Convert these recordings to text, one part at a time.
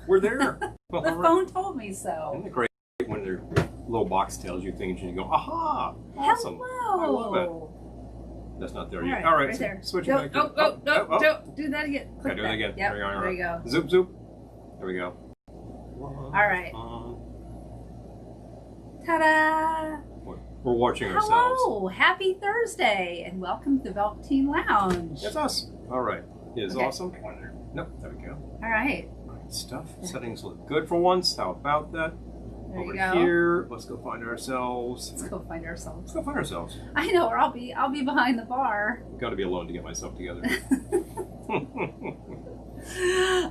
We're there. The phone told me so. Isn't it great when their little box tells you things and you go, aha! Awesome. Hello. I love it. That's not there yet. All All right, right so there. switch Go, it back. don't do that again. Okay, do it again. Yep, there we go. there you go. Zoop, zoop. There we go. All right. Ta-da! We're watching ourselves. Hello, happy Thursday, and welcome to the Velveteen Lounge. That's us. All right. It is Okay. awesome. Nope, there we go. All right. Right stuff. Settings look good for once. How about that? There Over you go. here. Let's go find ourselves. Let's go find ourselves. Let's go find ourselves. I know, or I'll be behind the bar. I've got to be alone to get myself together.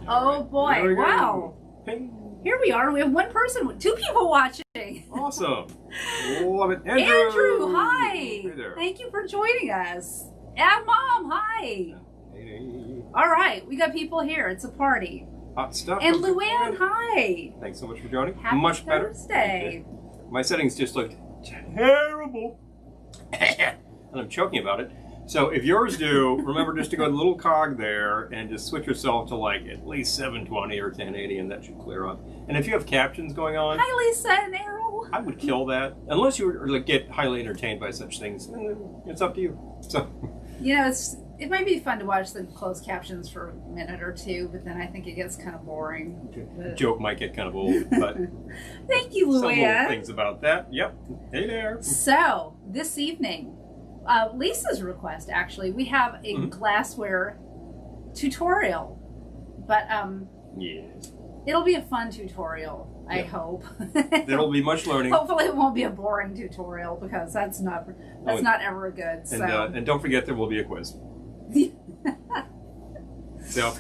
Oh boy! There we go. Wow. Ping. Here we are. We have one person, two people watching. Awesome. Love it. Andrew, hi. Hey there. Thank you for joining us. And Mom, hi. Hey. All right, we got people here. It's a party. Hot stuff. And Luann, hi. Thanks so much for joining. Happy Much better. Thursday. My settings just looked terrible. And I'm choking about it. So if yours do, remember just to go to the little cog there and just switch yourself to like at least 720 or 1080 and that should clear up. And if you have captions going on, Hi, Lisa and Errol. I would kill that. Unless you like, get highly entertained by such things, it's up to you. So, You know, it might be fun to watch the closed captions for a minute or two, but then I think it gets kind of boring. the joke might get kind of old, but Thank you, some little Luann. things about that. Yep. Hey there. So, this evening, Lisa's request, actually, we have a glassware tutorial. But Yes. it'll be a fun tutorial, I hope. There'll be much learning. Hopefully it won't be a boring tutorial, because that's not not ever good. So. And don't forget there will be a quiz. So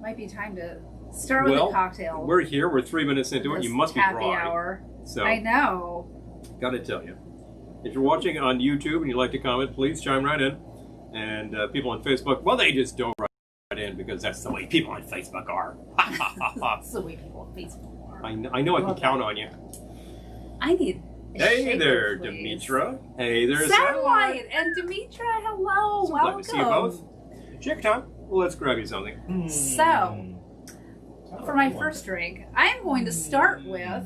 might be time to start with a cocktail. We're here. We're 3 minutes into it. You must be happy dry. hour. So I know. Gotta tell you, if you're watching on YouTube and you'd like to comment, please chime right in. And people on Facebook, well, they just don't write in because that's the way people on Facebook are. That's the way people on Facebook are. I know I can count on you. I need. Hey there, please. Demetra. Hey there, Satellite and Demetra. Hello, So welcome. glad to see you both. Check time. Well, let's grab you something. So, for my first drink, I am going to start with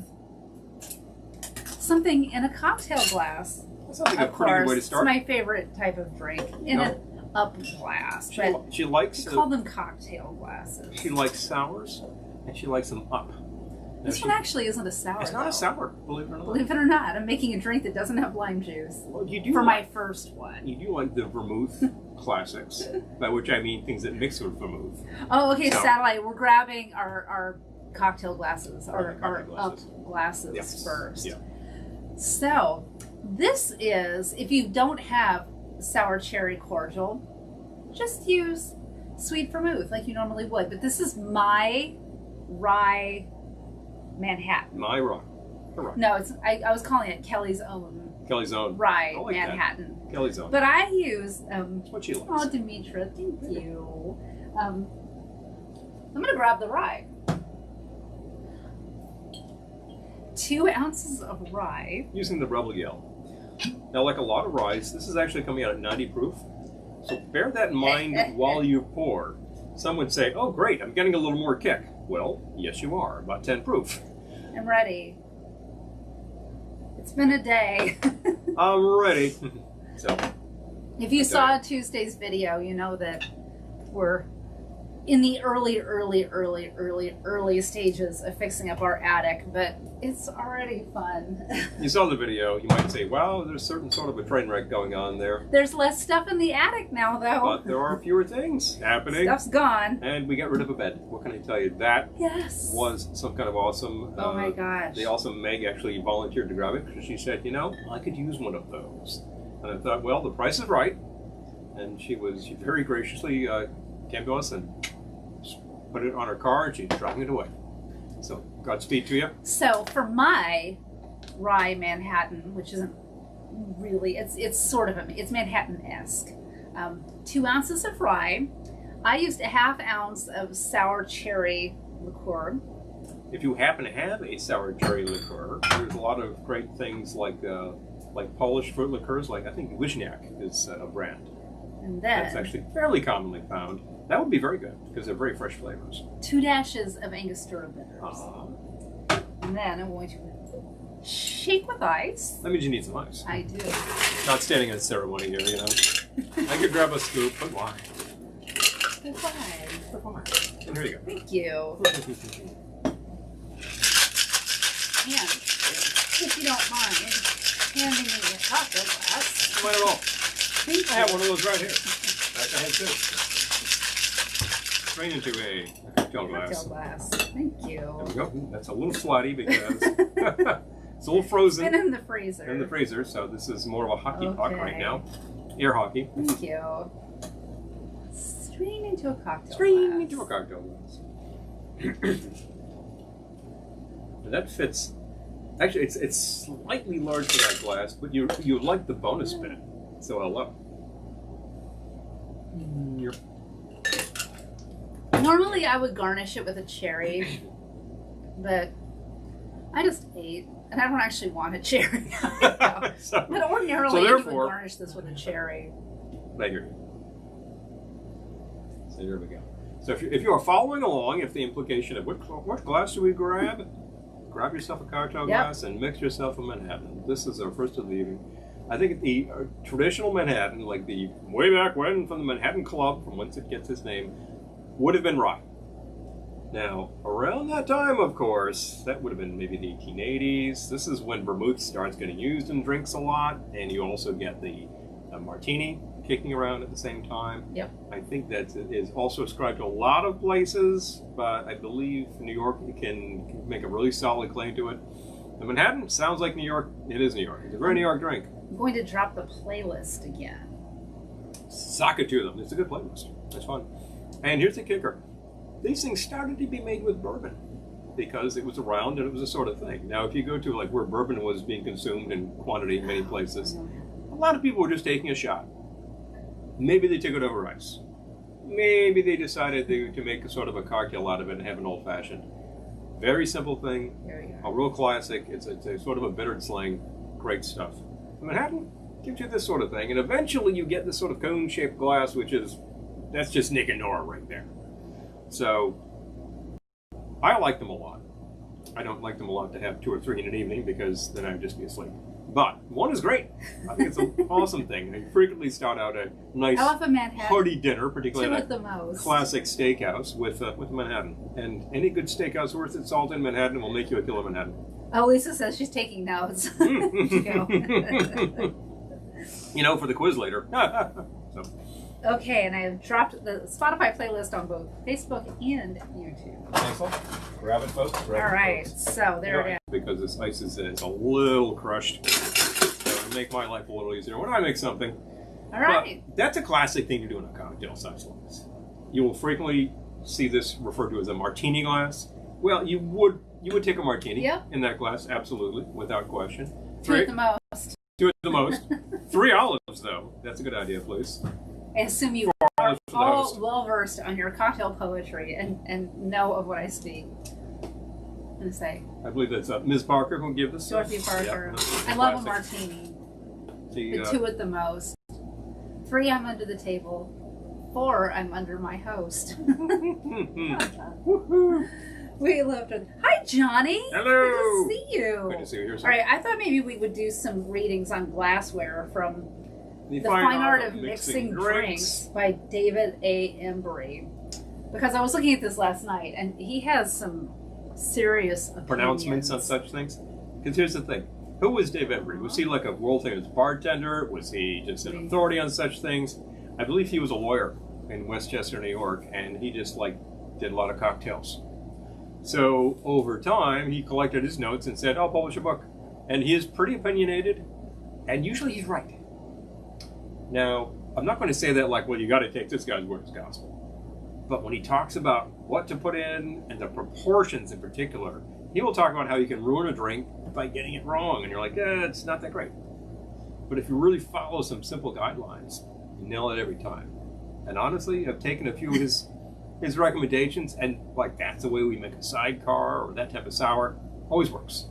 something in a cocktail glass. That sounds like a Of pretty good way to course, start. it's my favorite type of drink in an up glass. But She likes we call them cocktail glasses. she likes sours, and she likes them up. Now This one actually isn't a sour. It's not though. a sour, believe it or not. Believe it or not, I'm making a drink that doesn't have lime juice Well, you do for like, my first one. You do like the vermouth classics, by which I mean things that mix with vermouth. Oh, okay, So- Satellite. We're grabbing our cocktail glasses, our cocktail up glasses. glasses Yes. first. Yeah. So, this is, if you don't have sour cherry cordial, just use sweet vermouth like you normally would. But this is my rye Manhattan. My rock. Her rock. No, it's I was calling it Kelly's Own Kelly's Own. Rye I like that. Manhattan. Kelly's Own. But I use That's what she likes. oh, Demetra, thank you. I'm gonna grab the rye. 2 ounces of rye. Using the Rebel Yell. Now, like a lot of ryes, this is actually coming out at 90 proof. So bear that in mind while you pour. Some would say, oh great, I'm getting a little more kick. Well, yes you are, about 10 proof. I'm ready. It's been a day. I'm ready. So, If you saw Tuesday's video, you know that we're in the early stages of fixing up our attic, but it's already fun. you saw the video, you might say, wow, there's certain sort of a train wreck going on there. There's less stuff in the attic now, though. But there are fewer things happening. Stuff's gone. And we got rid of a bed. What can I tell you? That Yes. was some kind of awesome. Oh my gosh. The awesome Meg actually volunteered to grab it because she said, you know, I could use one of those. And I thought, well, the price is right. And she very graciously came to us and put it on her car and she's driving it away. So, Godspeed to you. So for my rye Manhattan, which isn't really, it's sort of it's Manhattan-esque. 2 ounces of rye. I used a ½ ounce of sour cherry liqueur. If you happen to have a sour cherry liqueur, there's a lot of great things like Polish fruit liqueurs. Like I think Wisniak is a brand. And then That's actually fairly commonly found. That would be very good because they're very fresh flavors. 2 dashes of Angostura bitters. Uh-huh. And then I'm going to shake with ice. That means you need some ice. I do. Not standing in a ceremony here, you know. I could grab a scoop, but why? But why? And here you go. Thank you. And if you don't mind handing me a cocktail glass. Not at all. Thank you. I have one of those right here. Back I had too. Straight into a cocktail glass. Cocktail glass. Thank you. There we go. That's a little flatty because it's a little frozen. It's been in the freezer. In the freezer, so this is more of a hockey puck Okay. right now. Air hockey. Thank you. Straight into a cocktail Straight glass. into a cocktail glass. And that fits. Actually, it's slightly large for that glass, but you like the bonus bit. So hello. Normally I would garnish it with a cherry, but I just ate, and I don't actually want a cherry. So But ordinarily you therefore- would garnish this with a cherry. right here. So here we go. So if you are following along, if the implication of what glass do we grab? Grab yourself a cocktail glass and mix yourself a Manhattan. This is our first of the evening. I think the traditional Manhattan, like the way back when from the Manhattan Club, from whence it gets its name, would have been rye. Now, around that time, of course, that would have been maybe the 1880s. This is when vermouth starts getting used in drinks a lot, and you also get the martini kicking around at the same time. Yep. I think that is also ascribed to a lot of places, but I believe New York can make a really solid claim to it. The Manhattan sounds like New York. It is New York. It's a very New York drink. I'm going to drop the playlist again. Sock it to them. It's a good playlist. It's fun. And here's the kicker. These things started to be made with bourbon because it was around and it was a sort of thing. Now, if you go to like where bourbon was being consumed in quantity in many places, a lot of people were just taking a shot. Maybe they took it over ice. Maybe they decided to make a sort of a cocktail out of it and have an old-fashioned. Very simple thing. There you A real classic. It's a sort of a bittered slang. Great stuff. Manhattan gives you this sort of thing, and eventually you get this sort of cone-shaped glass, that's just Nick and Nora right there. So I like them a lot. I don't like them a lot to have 2 or 3 in an evening because then I'd just be asleep. But one is great. I think it's an awesome thing. I frequently start out a nice I love a Manhattan. hearty dinner, particularly 2 at at the most. classic steakhouse with Manhattan. And any good steakhouse worth its salt in Manhattan will make you a killer Manhattan. Oh, Lisa says she's taking notes. You go. You know, for the quiz later. So, Okay, and I have dropped the Spotify playlist on both Facebook and YouTube. excellent. Grab it, folks. Grab All it, right, folks. so there it is. Because this ice is it's a little crushed. So it'll make my life a little easier when I make something. All right. But that's a classic thing to do in a cocktail such like this. You will frequently see this referred to as a martini glass. Well, you would take a martini in that glass, absolutely, without question. 2 at the most. 2 at the most. 3 olives, though. That's a good idea, please. I assume you 4 are olives for the all host. well versed on your cocktail poetry and know of what I speak. I'm going to say I believe that's Ms. Parker who give this. Dorothy Parker. Yeah, I love a classic. martini. The, The 2 at the most. 3, I'm under the table. 4, I'm under my host. We loved it. Hi, Johnny. Hello. Good to see you. Good to see you here, sir. All right, I thought maybe we would do some readings on glassware from The The Fine Art of Mixing Drinks by David A. Embry. Because I was looking at this last night, and he has some serious opinions. Pronouncements on such things. Because here's the thing. Who was Dave Embry? Was he like a world famous bartender? Was he just an authority on such things? I believe he was a lawyer in Westchester, New York, and he just did a lot of cocktails. So over time, he collected his notes and said, I'll publish a book. And he is pretty opinionated, and usually he's right. Now, I'm not going to say that well, you got to take this guy's word as gospel. But when he talks about what to put in and the proportions in particular, he will talk about how you can ruin a drink by getting it wrong. And you're like, it's not that great. But if you really follow some simple guidelines, you nail it every time. And honestly, I've taken a few of his recommendations, and that's the way we make a sidecar or that type of sour. Always works.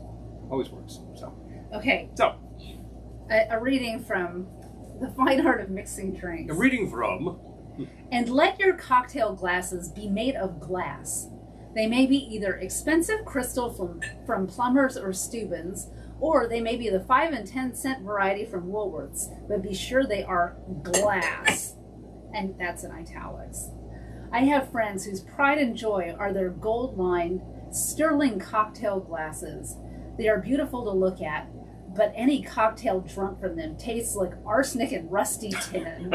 Always works. So. Okay. So. A reading from The Fine Art of Mixing Drinks. A reading from And let your cocktail glasses be made of glass. They may be either expensive crystal from Plumbers or Steubens, or they may be the 5 and 10 cent variety from Woolworths, but be sure they are glass. And that's in italics. I have friends whose pride and joy are their gold-lined, sterling cocktail glasses. They are beautiful to look at, but any cocktail drunk from them tastes like arsenic and rusty tin.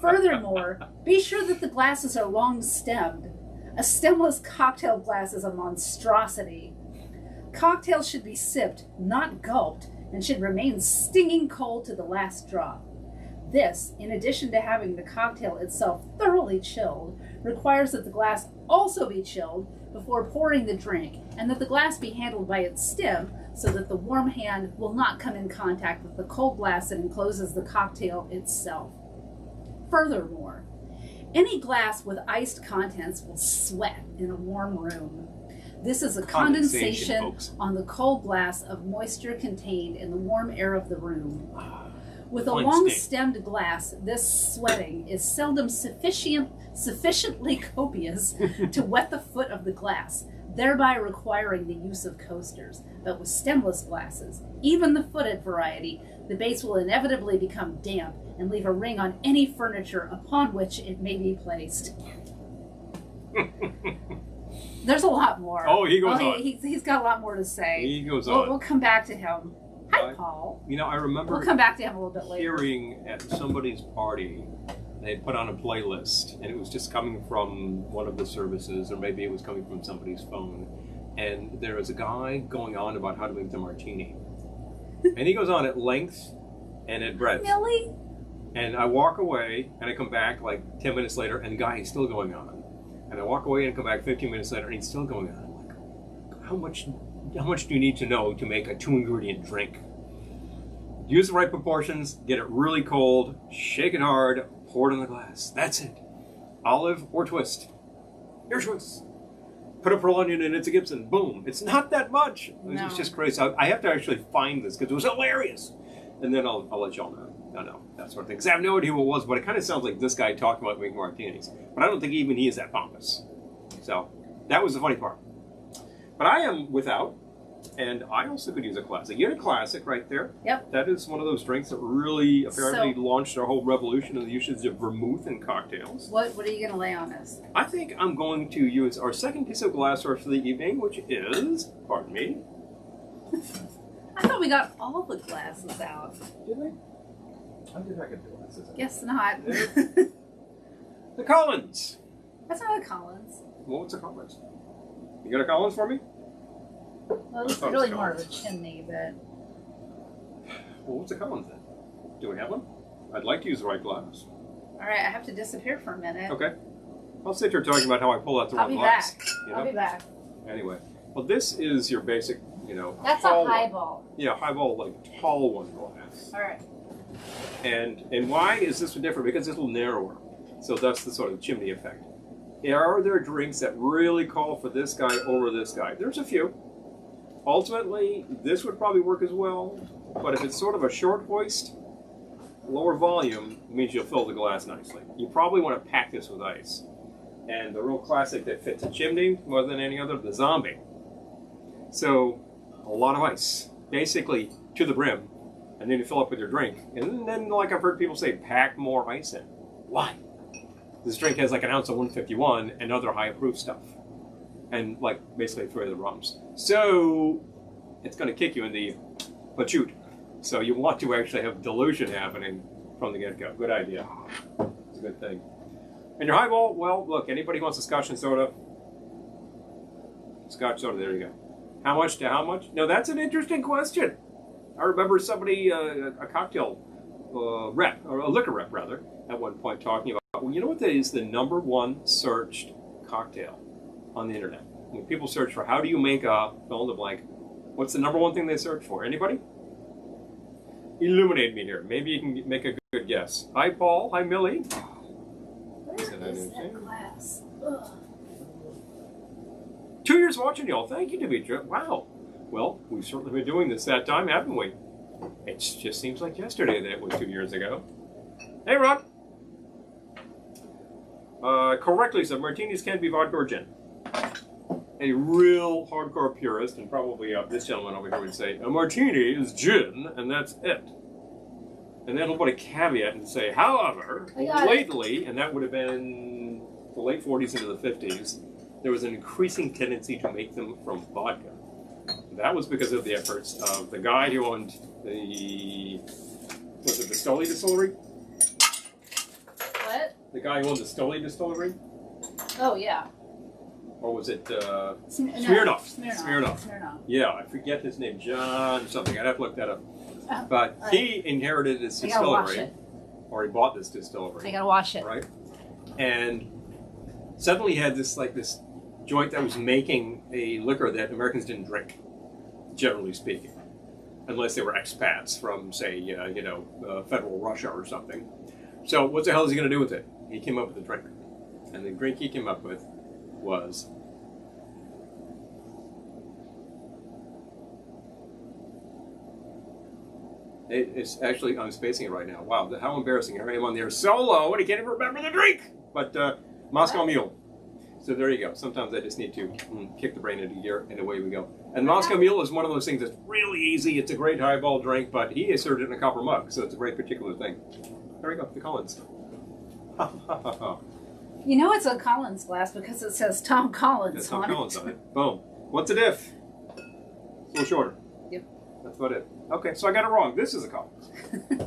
Furthermore, be sure that the glasses are long-stemmed. A stemless cocktail glass is a monstrosity. Cocktails should be sipped, not gulped, and should remain stinging cold to the last drop. This, in addition to having the cocktail itself thoroughly chilled, requires that the glass also be chilled before pouring the drink, and that the glass be handled by its stem so that the warm hand will not come in contact with the cold glass that encloses the cocktail itself. Furthermore, any glass with iced contents will sweat in a warm room. This is a condensation on the cold glass of moisture contained in the warm air of the room. With a long-stemmed glass, this sweating is seldom sufficiently copious to wet the foot of the glass, thereby requiring the use of coasters. But with stemless glasses, even the footed variety, the base will inevitably become damp and leave a ring on any furniture upon which it may be placed. There's a lot more. Oh, he goes on. He's got a lot more to say. He goes on. We'll come back to him. Hi, Paul. You know, I remember we'll come back to him a little bit later. Hearing at somebody's party, they put on a playlist, and it was just coming from one of the services, or maybe it was coming from somebody's phone. And there was a guy going on about how to make the martini. And he goes on at length and at breadth. Really? And I walk away, and I come back like 10 minutes later, and the guy is still going on. And I walk away and come back 15 minutes later, and he's still going on. I'm like, how much do you need to know to make a 2-ingredient drink? Use the right proportions, get it really cold, shake it hard, pour it in the glass. That's it. Olive or twist. Your choice. Put a pearl onion in, it's a Gibson. Boom. It's not that much. No. It's just crazy. I have to actually find this because it was hilarious. And then I'll let y'all know. No, that sort of thing. Because I have no idea who it was, but it kind of sounds like this guy talking about making martinis. But I don't think even he is that pompous. So that was the funny part. But I am without, and I also could use a classic. You had a classic right there. Yep. That is one of those drinks that really apparently launched our whole revolution in the usage of vermouth in cocktails. What are you going to lay on us? I think I'm going to use our second piece of glassware for the evening, which is, pardon me. I thought we got all the glasses out. Did we? I did not get the glasses out. Guess not. The Collins. That's not a Collins. Well, what's a Collins? You got a Collins for me? Well, it's really more of a chimney, but... Well, what's a Collins then? Do we have one? I'd like to use the right glass. All right, I have to disappear for a minute. Okay. I'll sit here talking about how I pull out the wrong glass. I'll be back. Anyway. Well, this is your basic, That's a highball. Yeah, highball, like tall one glass. All right. And why is this different? Because it's a little narrower. So that's the sort of chimney effect. Are there drinks that really call for this guy over this guy? There's a few. Ultimately, this would probably work as well. But if it's sort of a short hoist, lower volume means you'll fill the glass nicely. You probably want to pack this with ice. And the real classic that fits a chimney more than any other, the Zombie. So, a lot of ice. Basically, to the brim. And then you fill up with your drink. And then, like I've heard people say, pack more ice in. Why? This drink has like an ounce of 151 and other high-proof stuff. And like basically 3 of the rums. So, it's going to kick you in the pachoot. So you want to actually have dilution happening from the get-go. Good idea. It's a good thing. And your highball, well, look, anybody who wants a scotch and soda? Scotch soda, there you go. How much to how much? No, that's an interesting question. I remember somebody, a cocktail rep, or a liquor rep rather, at one point talking about, well, you know what that is the #1 searched cocktail on the internet? When people search for how do you make a fill in the blank, what's the #1 thing they search for? Anybody? Illuminate me here. Maybe you can make a good guess. Hi, Paul. Hi, Millie. Where is that glass? Ugh. 2 years watching y'all. Thank you, Demetra. Wow. Well, we've certainly been doing this that time, haven't we? It just seems like yesterday that it was 2 years ago. Hey, Ron. correctly said, martinis can be vodka or gin. A real hardcore purist, and probably this gentleman over here would say, a martini is gin, and that's it. And then he'll put a caveat and say, however, lately, and that would have been the late 40s into the 50s, there was an increasing tendency to make them from vodka. That was because of the efforts of the guy who owned the, was it the Stoli Distillery? What? The guy who owned the Stoli Distillery? Oh, yeah. Or was it Smirnoff. Smirnoff. Yeah, I forget his name. John something. I'd have to look that up. But he inherited this distillery. Or he bought this distillery. I gotta wash it. Right? And suddenly he had this joint that was making a liquor that Americans didn't drink, generally speaking. Unless they were expats from, say, federal Russia or something. So what the hell is he going to do with it? He came up with a drink. And the drink he came up with was it's actually, I'm spacing it right now. Wow, how embarrassing. Here I am on there solo and I can't even remember the drink. But Moscow Mule. So there you go. Sometimes I just need to kick the brain into gear and away we go. And Moscow Mule is one of those things that's really easy. It's a great highball drink, but he served it in a copper mug, so it's a very particular thing. There we go, the Collins. You know it's a Collins glass because it says Tom Collins on it. Tom Collins on it. Boom. What's the diff? It's a little shorter. Yep. That's about it. Okay, so I got it wrong. This is a Collins.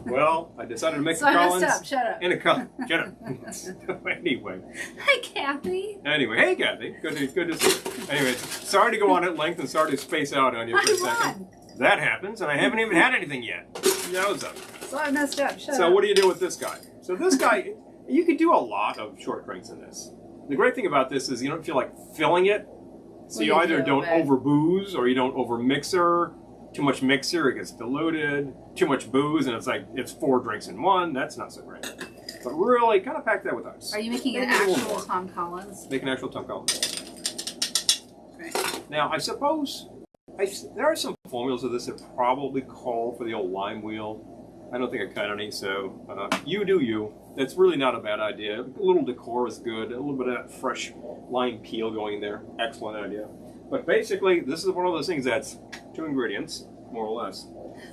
Well, I decided to make so the Collins. I messed up. Shut up. In a cup. Shut up. Anyway. Hi, Kathy. Anyway, hey, Kathy. Good to see you. Anyway, sorry to go on at length and sorry to space out on you for a second. That happens, and I haven't even had anything yet. Yowza. So I messed up. Shut up. So what do you do with this guy? So this guy, you could do a lot of short drinks in this. The great thing about this is you don't feel like filling it. So you either don't over booze or you don't over mixer. Too much mixer, it gets diluted. Too much booze, and it's 4 drinks in one. That's not so great. But really, kind of pack that with ice. Are you making an actual Tom Collins? Make an actual Tom Collins. Right. Now, I suppose there are some formulas of this that probably call for the old lime wheel. I don't think I cut any, so you do you. That's really not a bad idea. A little decor is good. A little bit of that fresh lime peel going there. Excellent idea. But basically, this is one of those things that's 2 ingredients, more or less.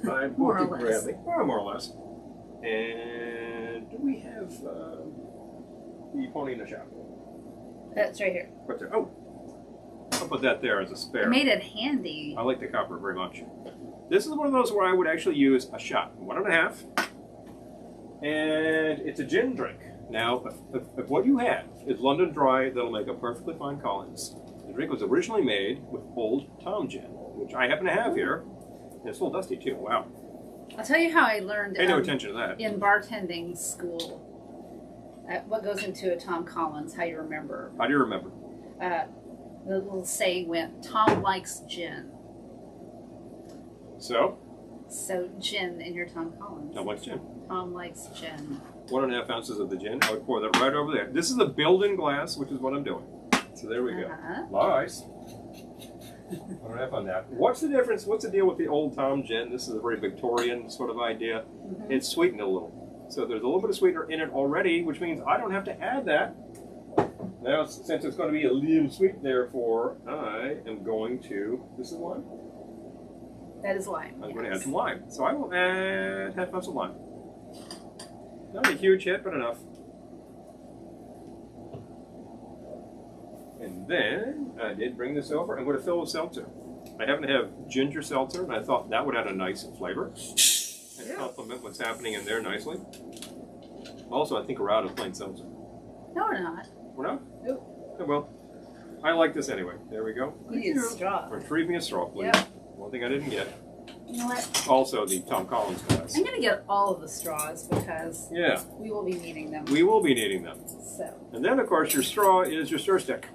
More or less. More or less. And do we have the pony in the shop? That's right here. Right there. Oh, I'll put that there as a spare. I made it handy. I like the copper very much. This is one of those where I would actually use a shot, 1.5. And it's a gin drink. Now, if what you have is London Dry, that'll make a perfectly fine Collins. The drink was originally made with Old Tom gin, which I happen to have here. And it's a little dusty too. Wow. I'll tell you how I learned Pay no attention to that. In bartending school. What goes into a Tom Collins, how you remember. How do you remember? The little saying went, Tom likes gin. So gin in your Tom Collins. Tom likes gin. Tom likes gin. 1.5 ounces of the gin. I would pour that right over there. This is a built-in glass, which is what I'm doing. So there we go. A lot of ice. 1.5 on that. What's the difference? What's the deal with the Old Tom gin? This is a very Victorian sort of idea. It's sweetened a little. So there's a little bit of sweetener in it already, which means I don't have to add that. Now, since it's going to be a little sweet, therefore, I am going to... This is lime? That is lime. I'm going to add some lime. So I will add 1/2 ounce of lime. Not a huge hit, but enough. And then I did bring this over. I'm going to fill with seltzer. I happen to have ginger seltzer, and I thought that would add a nice flavor and complement what's happening in there nicely. Also, I think we're out of plain seltzer. No, we're not. We're not? Nope. Oh, well, I like this anyway. There we go. You need a straw. Retrieve me a straw, please. Yep. One thing I didn't get. You know what? Also, the Tom Collins glass. I'm going to get all of the straws because we will be needing them. We will be needing them. So. And then, of course, your straw is your stir stick.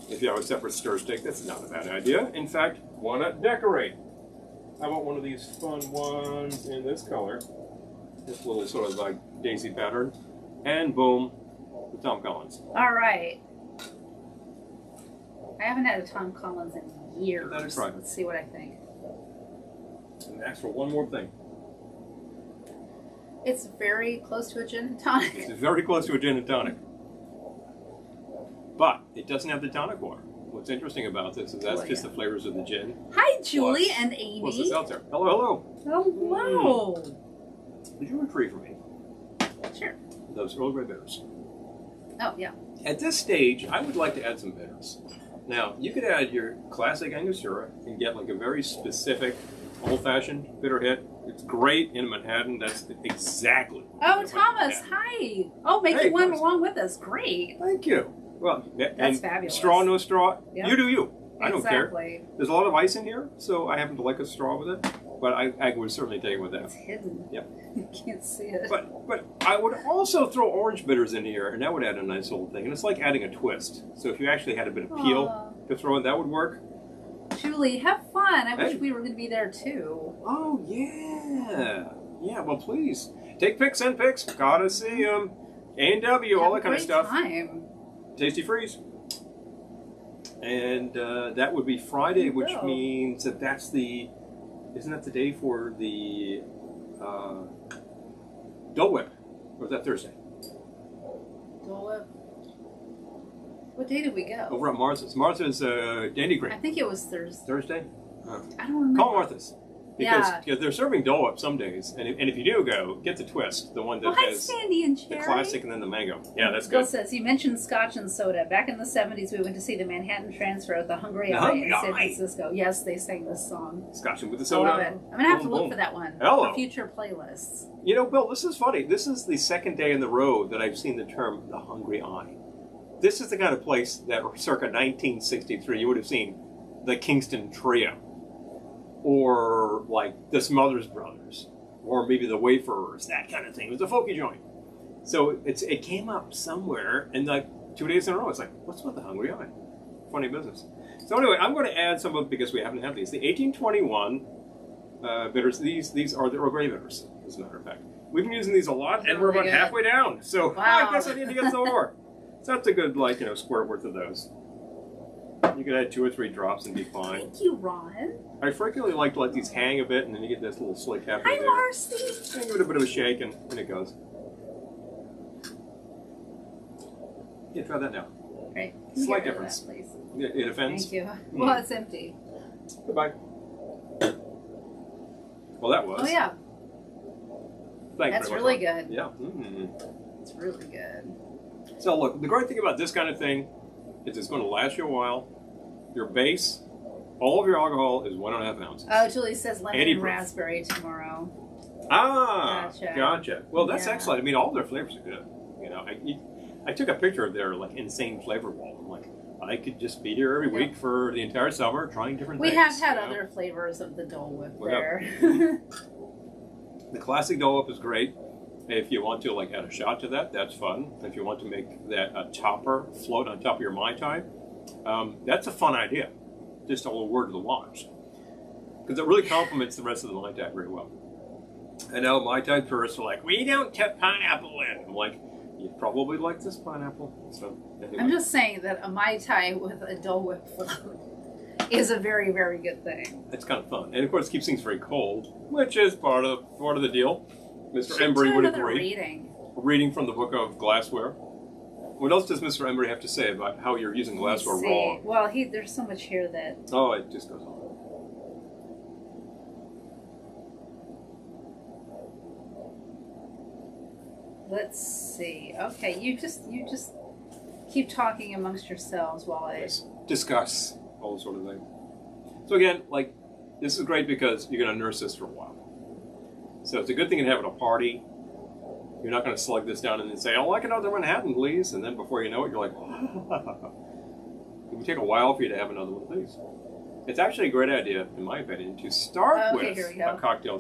If you have a separate stir stick, that's not a bad idea. In fact, want to decorate. I want one of these fun ones in this color. This little sort of like daisy pattern. And boom, the Tom Collins. All right. I haven't had a Tom Collins in years. That is right. Let's see what I think. And ask for one more thing. It's very close to a gin and tonic. It's very close to a gin and tonic. But it doesn't have the tonic water. What's interesting about this is that's just the flavors of the gin. Hi, Julie plus, and Amy. Plus the seltzer. Hello, hello. Hello. Did you retrieve for me? Sure. Those Earl Grey bitters. Oh, yeah. At this stage, I would like to add some bitters. Now, you could add your classic Angostura and get like a very specific old-fashioned bitter hit. It's great in Manhattan. That's exactly. Oh, Thomas, hi. Oh, making one Thomas. along with us. Great. Thank you. Well, That's fabulous. Straw, no straw. Yep. You do you. I don't care. Exactly. There's a lot of ice in here, so I happen to like a straw with it. But I would certainly take it with that. It's hidden. Yep. You can't see it. But I would also throw orange bitters in here, and that would add a nice little thing. And it's like adding a twist. So if you actually had a bit of peel to throw in, that would work. Julie, have fun. I wish Hey. we were going to be there too. Oh, yeah. Yeah, well, please. Take pics, send pics. Gotta see them. A&W, all that kind of stuff. Time. Tasty Freeze. And that would be Friday, which means that that's the... Isn't that the day for the Dole Whip? Or is that Thursday? Dole Whip. What day did we go? Over at Martha's. Martha's Dandy Cream. I think it was Thursday. Thursday? I don't remember. Call Martha's. Because they're serving Dole Whip some days. And if you do go, get the twist. The one that Hi, has Sandy and the Cherry. classic and then the mango. Yeah, that's Bill good. says, you mentioned scotch and soda. Back in the 70s, we went to see the Manhattan transfer of the Hungry The Eye Hungry in San Eye. Francisco. Yes, they sang this song. Scotching with the I soda. love it. I'm going to have to Boom, look boom. for that one Hello. for future playlists. You know, Bill, this is funny. This is the second day in the row that I've seen the term the Hungry Eye. This is the kind of place that circa 1963 you would have seen the Kingston Trio. Or like the Smothers Brothers. Or maybe the Wayfarers, that kind of thing. It was a folky joint. So it came up somewhere, and like 2 days in a row, it's like, what's with the Hungry Eye? Funny business. So anyway, I'm going to add some of, because we happen to have these, the 1821 bitters. These are the Earl Grey bitters, as a matter of fact. We've been using these a lot, and we're about halfway down. So Wow. I guess I need to get some more. So that's a good, like, square worth of those. You could add 2 or 3 drops and be fine. Thank you, Ron. I frequently like to let these hang a bit, and then you get this little slick happening Hi, there. Marcy. And give it a bit of a shake, and it goes. Yeah, try that now. Great. Slight Get rid of difference. that, please. It offends. Thank you. Well, it's empty. Goodbye. Well, that was. Oh, yeah. Thank you That's very really much. good. Yeah. Mm-hmm. It's really good. So look, the great thing about this kind of thing is it's going to last you a while. Your base, all of your alcohol is 1.5 ounces. Oh, Julie says lemon and Anti-proof. raspberry tomorrow. Ah, Gotcha. gotcha. Well, that's Yeah. excellent. I mean, all their flavors are good. I took a picture of their like insane flavor wall. I'm like, I could just be here every week for the entire summer trying different We things. have had other flavors of the Dole Whip We there. The classic Dole Whip is great. If you want to like add a shot to that, that's fun. If you want to make that a topper float on top of your Mai Tai, that's a fun idea. Just a little word to the wise. Because it really complements the rest of the Mai Tai very well. I know Mai Tai purists are like, we don't put pineapple in. I'm like, you'd probably like this pineapple. So anyway. I'm just saying that a Mai Tai with a Dole Whip float is a very, very good thing. It's kind of fun. And of course, it keeps things very cold, which is part of the deal. Mr. Should Embry do would another agree. reading. Reading from the book of glassware. What else does Mr. Embry have to say about how you're using glassware Let's see. wrong? Well, there's so much here that Oh, it just goes on. let's see. Okay, you just keep talking amongst yourselves while I Yes. Discuss all sort of thing. So again, like, this is great because you're going to nurse this for a while. So it's a good thing to have at a party. You're not going to slug this down and then say, "I'll like another Manhattan, please." And then before you know it, you're like, it would take a while for you to have another one of these. It's actually a great idea, in my opinion, to start with here we go. a cocktail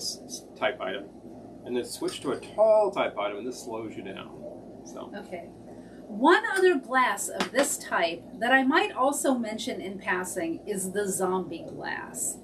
type item and then switch to a tall type item, and this slows you down. So. Okay. One other glass of this type that I might also mention in passing is the Zombie Glass.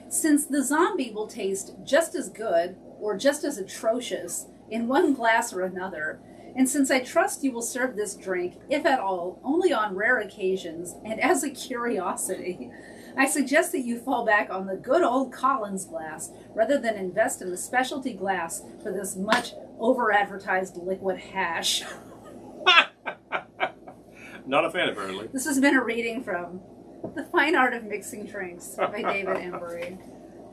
Since the Zombie will taste just as good or just as atrocious in one glass or another, And since I trust you will serve this drink, if at all, only on rare occasions and as a curiosity, I suggest that you fall back on the good old Collins glass rather than invest in the specialty glass for this much over-advertised liquid hash. Not a fan, apparently. This has been a reading from The Fine Art of Mixing Drinks by David Embry,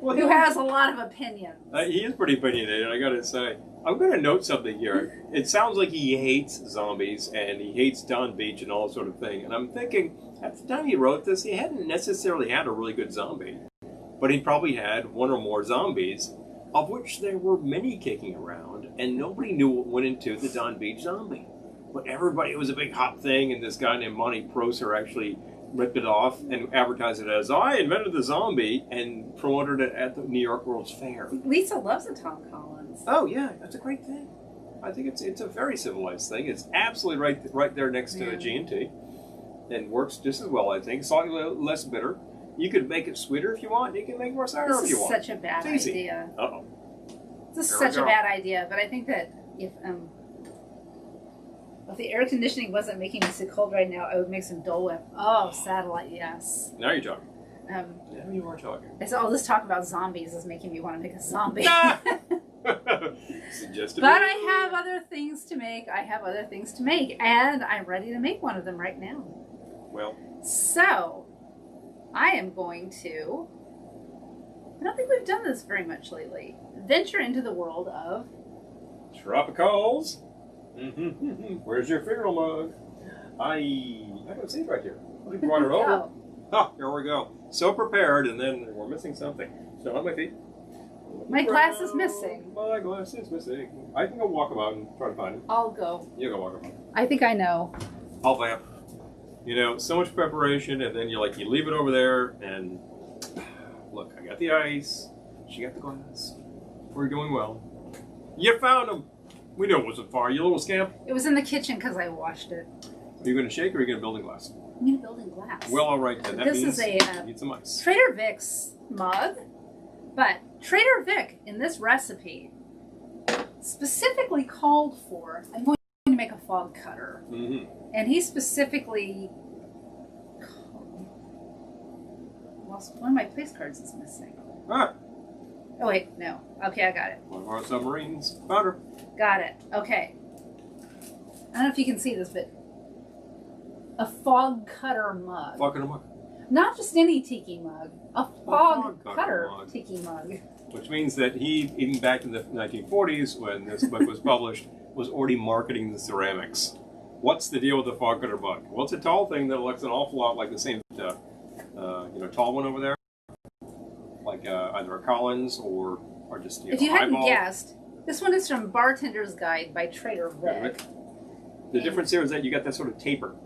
who has a lot of opinions. He is pretty opinionated, I gotta say. I'm gonna note something here. It sounds like he hates zombies and he hates Don Beach and all sort of thing. And I'm thinking, at the time he wrote this, he hadn't necessarily had a really good zombie. But he probably had one or more zombies, of which there were many kicking around, and nobody knew what went into the Don Beach zombie. But everybody, it was a big hot thing, and this guy named Monty Prosser actually ripped it off and advertised it as, I invented the zombie, and promoted it at the New York World's Fair. Lisa loves a Tom Collins. Oh yeah, that's a great thing. I think it's a very civilized thing. It's absolutely right there next to a G&T, and works just as well, I think. Slightly less bitter. You could make it sweeter if you want. You can make more sour if you want. This is such a bad idea. Uh-oh. This is such a bad idea, but I think that if the air conditioning wasn't making me so cold right now, I would make some Dole Whip. Oh, satellite, yes. Now you're talking. Now you are talking. So all this talk about zombies is making me want to make a zombie. Suggested. But I have other things to make. And I'm ready to make one of them right now. Well. So, I am going to, I don't think we've done this very much lately, venture into the world of Tropicals. Where's your finger mug? I don't see it right here. We brought it over. Oh, here we go. So prepared, and then we're missing something. So on my feet. My glass is missing. My glass is missing. I can go walk about and try to find it. I'll go. You go walk about. I think I know. I'll vamp. You know, so much preparation, and then you leave it over there, and look, I got the ice. She got the glass. We're doing well. You found them. We knew it wasn't far. You little scamp. It was in the kitchen because I washed it. Are you going to shake or are you going to build in glass? I'm going to build in glass. Well, all right then. That this means is a you need some ice. Trader Vic's mug, but Trader Vic in this recipe specifically called for, I'm going to make a fog cutter. And he specifically, well, one of my place cards is missing. Ah. Oh wait, no. Okay, I got it. One of our submarines. Found her. Got it. Okay. I don't know if you can see this, but a fog cutter mug. Fog cutter mug. Not just any tiki mug. A fog cutter mug. Tiki mug. Which means that he, even back in the 1940s, when this book was published, was already marketing the ceramics. What's the deal with the fog cutter mug? Well, it's a tall thing that looks an awful lot like the same, tall one over there. Like either a Collins or just, if you hadn't guessed, this one is from Bartender's Guide by Trader Vic. The difference here is that you got that sort of taper.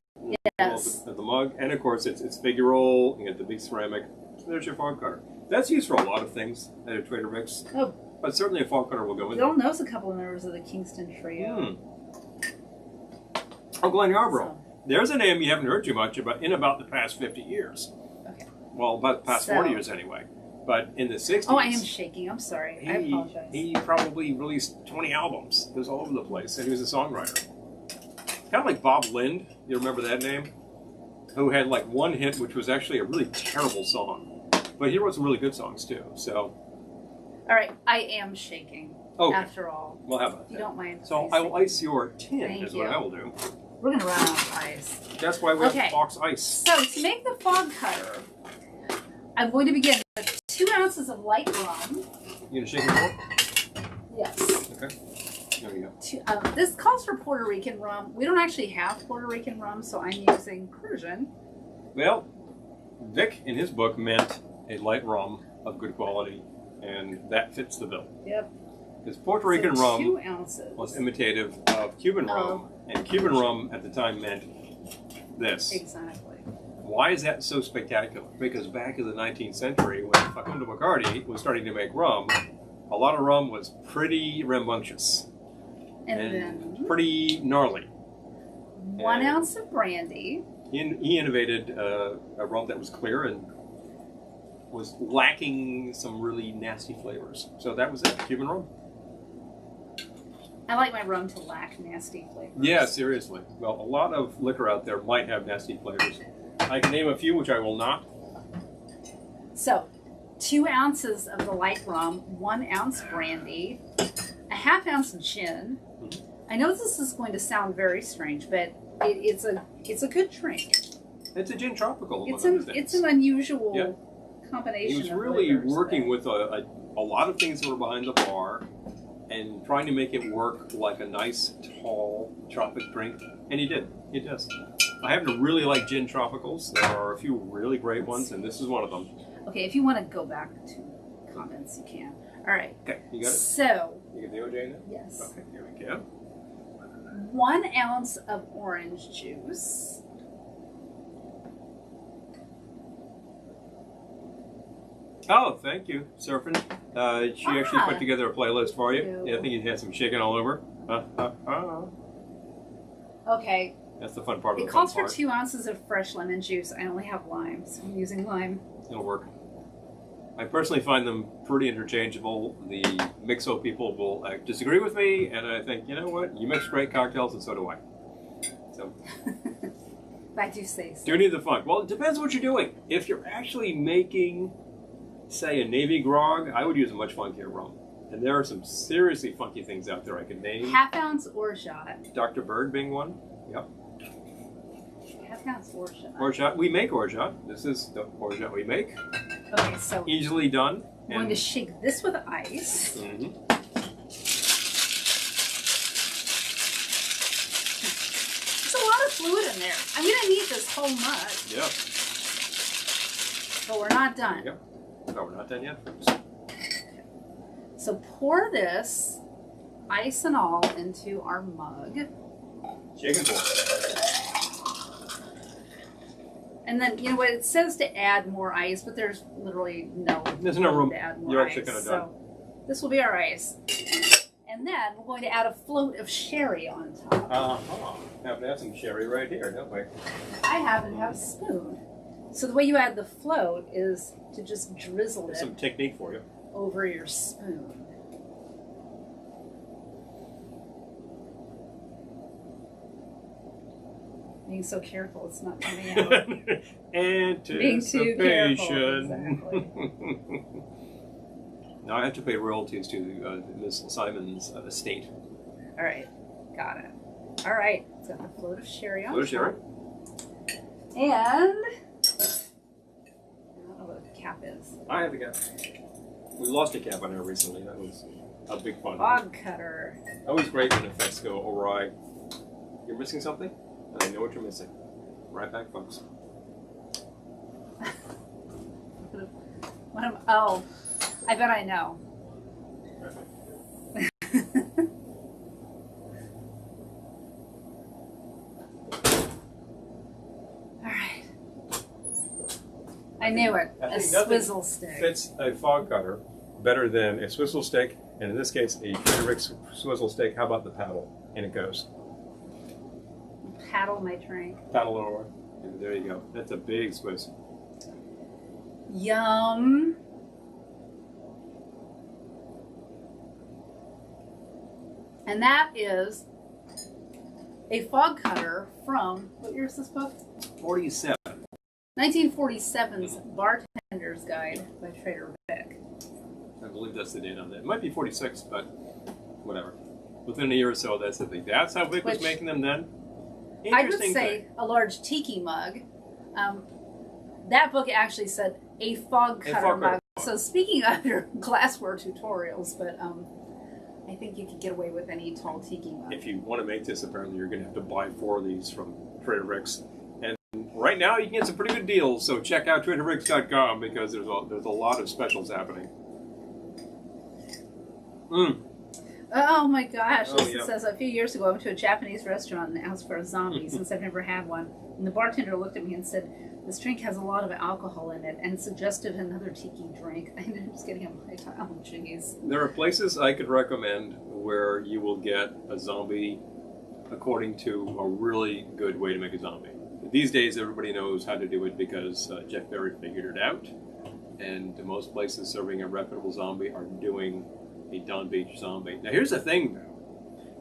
Yes. Of the mug, and of course it's figure roll. You get the big ceramic. So there's your fog cutter. That's used for a lot of things at Trader Vic's. Oh, but certainly a fog cutter will go in. Bill knows a couple of members of the Kingston Trio. Oh, Glen Yarborough. So. There's a name you haven't heard too much about in about the past 50 years. Okay. Well, about the past 40 years anyway. But in the 60s... Oh, I am shaking. I'm sorry. I apologize. He probably released 20 albums. It was all over the place, and he was a songwriter. Kind of like Bob Lind. You remember that name? Who had like one hit, which was actually a really terrible song. But he wrote some really good songs, too. So... All right. I am shaking, after all. Well, how about that? If you don't mind. So I will ice your tin, Thank you. What I will do. We're going to run out of ice. That's why we have box ice. So to make the fog cutter, I'm going to begin with 2 ounces of light rum. You going to shake it more? Yes. Okay. There you go. This calls for Puerto Rican rum. We don't actually have Puerto Rican rum, so I'm using Persian. Well, Vic, in his book, meant a light rum of good quality, and that fits the bill. Yep. Because Puerto Rican rum 2 ounces. was imitative of Cuban rum, and Cuban rum at the time meant this. Exactly. Why is that so spectacular? Because back in the 19th century, when Facundo Bacardi was starting to make rum, a lot of rum was pretty rambunctious. And then pretty gnarly. 1 ounce of brandy. He innovated a rum that was clear and was lacking some really nasty flavors. So that was it, Cuban rum. I like my rum to lack nasty flavors. Yeah, seriously. Well, a lot of liquor out there might have nasty flavors. I can name a few, which I will not. So, 2 ounces of the light rum, 1 ounce brandy, a ½ ounce gin. I know this is going to sound very strange, but it's a good drink. It's a gin tropical. It's an unusual combination. He was of really liquors, working with a lot of things that were behind the bar and trying to make it work like a nice, tall, tropic drink. And he did. He does. I happen to really like gin tropicals. There are a few really great ones, and this is one of them. Okay, if you want to go back to comments, you can. All right. Okay, you got it? So. You get the OJ now? Yes. Okay, here we go. 1 ounce of orange juice. Oh, thank you, Surfing. She actually put together a playlist for you. Yeah, I think you had some shaking all over. Okay. That's the fun part of it the calls fun for part. 2 ounces of fresh lemon juice. I only have lime, so I'm using lime. It'll work. I personally find them pretty interchangeable. The Mixo people will disagree with me, and I think, you know what? You mix great cocktails, and so do I. So, I do say so. do you need the funk? Well, it depends what you're doing. If you're actually making, say, a Navy grog, I would use a much funkier rum. And there are some seriously funky things out there I can name. ½ ounce orgeat. Dr. Bird being one. Yep. ½ ounce orgeat. Orgeat. We make orgeat. This is the orgeat we make. Okay, so easily done. I'm going to shake this with ice. Mm-hmm. There's a lot of fluid in there. I'm going to need this whole mug. Yep. But we're not done. There you go. No, we're not done yet. So pour this, ice and all, into our mug. Shake and pour. And then, you know what, it says to add more ice, but there's literally there's no room to add more You're ice. actually kind of done. So this will be our ice. And then we're going to add a float of sherry on top. Happen to have some sherry right here, don't we? I happen to have a spoon. So the way you add the float is to just drizzle There's it some technique for you. over your spoon. Being so careful, it's not coming out. Being too careful, exactly. Now I have to pay royalties to Miss Simon's estate. All right, got it. All right, it's got the float of sherry on Float of sherry. And I don't know what the cap is. I have a cap. We lost a cap on her recently. That was a big fun. Fog cutter. Always great when effects go awry. You're missing something? And I know what you're missing. Right back, folks. Oh, I bet I know. All right. I knew it. A swizzle stick. Fits a fog cutter better than a swizzle stick, and in this case, a Trader Vic's swizzle stick. How about the paddle? And it goes. Paddle my drink. Paddle over. And there you go. That's a big swizz. Yum. And that is a fog cutter from, what year is this book? 47. 1947's Bartender's Guide by Trader Vic. I believe that's the date on that. It might be 46, but whatever. Within a year or so, that's the thing. That's how Vic was making them then. I would say a large tiki mug. That book actually said a fog cutter mug. So speaking of your glassware tutorials, but I think you could get away with any tall tiki mug. If you want to make this, apparently you're going to have to buy 4 of these from Trader Vic's. And right now you can get some pretty good deals, so check out TraderVics.com because there's a lot of specials happening. Oh my gosh, Yeah. says a few years ago I went to a Japanese restaurant and asked for a zombie since I've never had one. And the bartender looked at me and said, "This drink has a lot of alcohol in it," and suggested another tiki drink. I ended up just getting a Mai Tai. Oh, jeez. There are places I could recommend where you will get a zombie according to a really good way to make a zombie. These days everybody knows how to do it because Jeff Berry figured it out. And most places serving a reputable zombie are doing a Don Beach zombie. Now here's the thing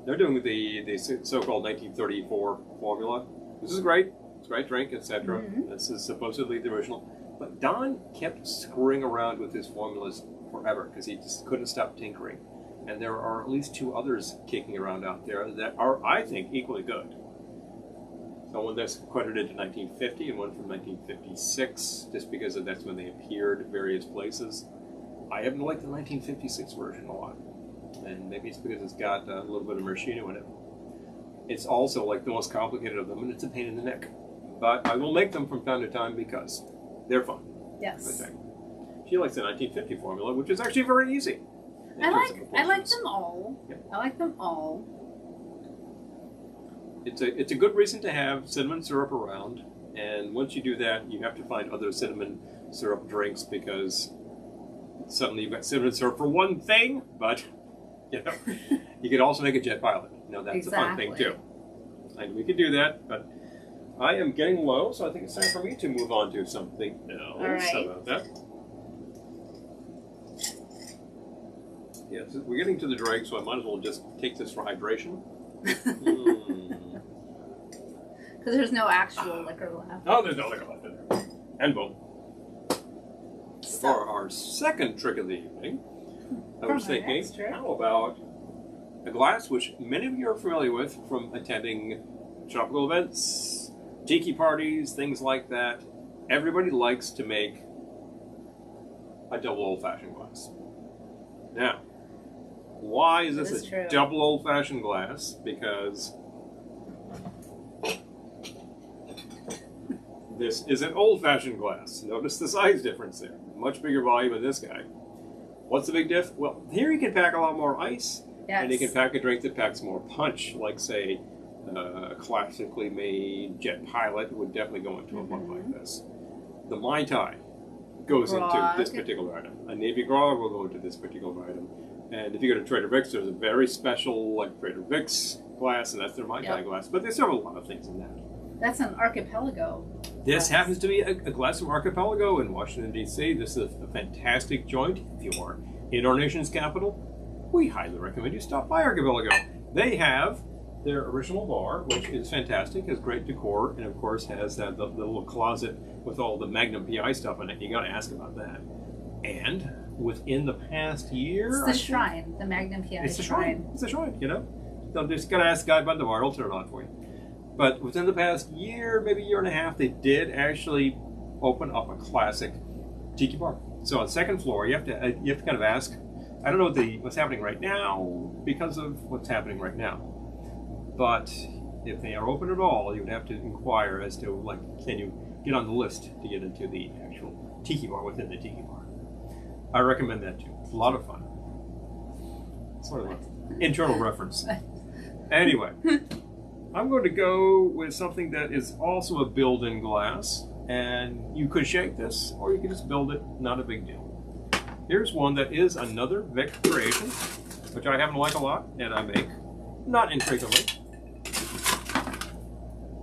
though. They're doing the so-called 1934 formula. This is great. It's a great drink, etc. This is supposedly the original. But Don kept screwing around with his formulas forever because he just couldn't stop tinkering. And there are at least 2 others kicking around out there that are, I think, equally good. So one that's credited to 1950 and one from 1956, just because that's when they appeared at various places. I happen to like the 1956 version a lot. And maybe it's because it's got a little bit of maraschino in it. It's also like the most complicated of them, and it's a pain in the neck. But I will make them from time to time because they're fun. Yes. She likes the 1950 formula, which is actually very easy. I like them all. Yep. I like them all. It's a good reason to have cinnamon syrup around, and once you do that, you have to find other cinnamon syrup drinks because suddenly you've got cinnamon syrup for one thing, but you know, you could also make a jet pilot. Now that's a fun thing too. And we could do that, but I am getting low, so I think it's time for me to move on to something else. All right. How about that? Yes, we're getting to the drink, so I might as well just take this for hydration. Because there's no actual liquor left. Oh, there's no liquor left in there. And boom. For our second trick of the evening, I was thinking, how about a glass which many of you are familiar with from attending tropical events, tiki parties, things like that. Everybody likes to make a double old-fashioned glass. Now, why is this a double old-fashioned glass? Because this is an old-fashioned glass. Notice the size difference there. Much bigger volume in this guy. What's the big diff? Well, here you can pack a lot more ice, and you can pack a drink that packs more punch, like, say, a classically made Jet Pilot would definitely go into a mug like this. The Mai Tai goes into this particular item. A Navy Grog will go into this particular item. And if you go to Trader Vic's, there's a very special, like, Trader Vic's glass, and that's their Mai Tai glass. But there's several lot of things in that. That's an archipelago. This happens to be a glass of Archipelago in Washington, D.C. This is a fantastic joint. If you are in our nation's capital, we highly recommend you stop by Archipelago. They have their original bar, which is fantastic, has great decor, and of course has the little closet with all the Magnum PI stuff in it. You got to ask about that. And within the past year, it's the shrine, the Magnum PI shrine. It's a shrine, you know. So just got to ask the guy by the bar; he'll turn it on for you. But within the past year, maybe year and a half, they did actually open up a classic tiki bar. So on the second floor, you have to kind of ask. I don't know what's happening right now because of what's happening right now. But if they are open at all, you would have to inquire as to, like, can you get on the list to get into the actual tiki bar within the tiki bar. I recommend that too. It's a lot of fun. Sort of an internal reference. Anyway, I'm going to go with something that is also a build-in glass, and you could shake this, or you could just build it. Not a big deal. Here's one that is another Vic creation, which I happen to like a lot, and I make not infrequently.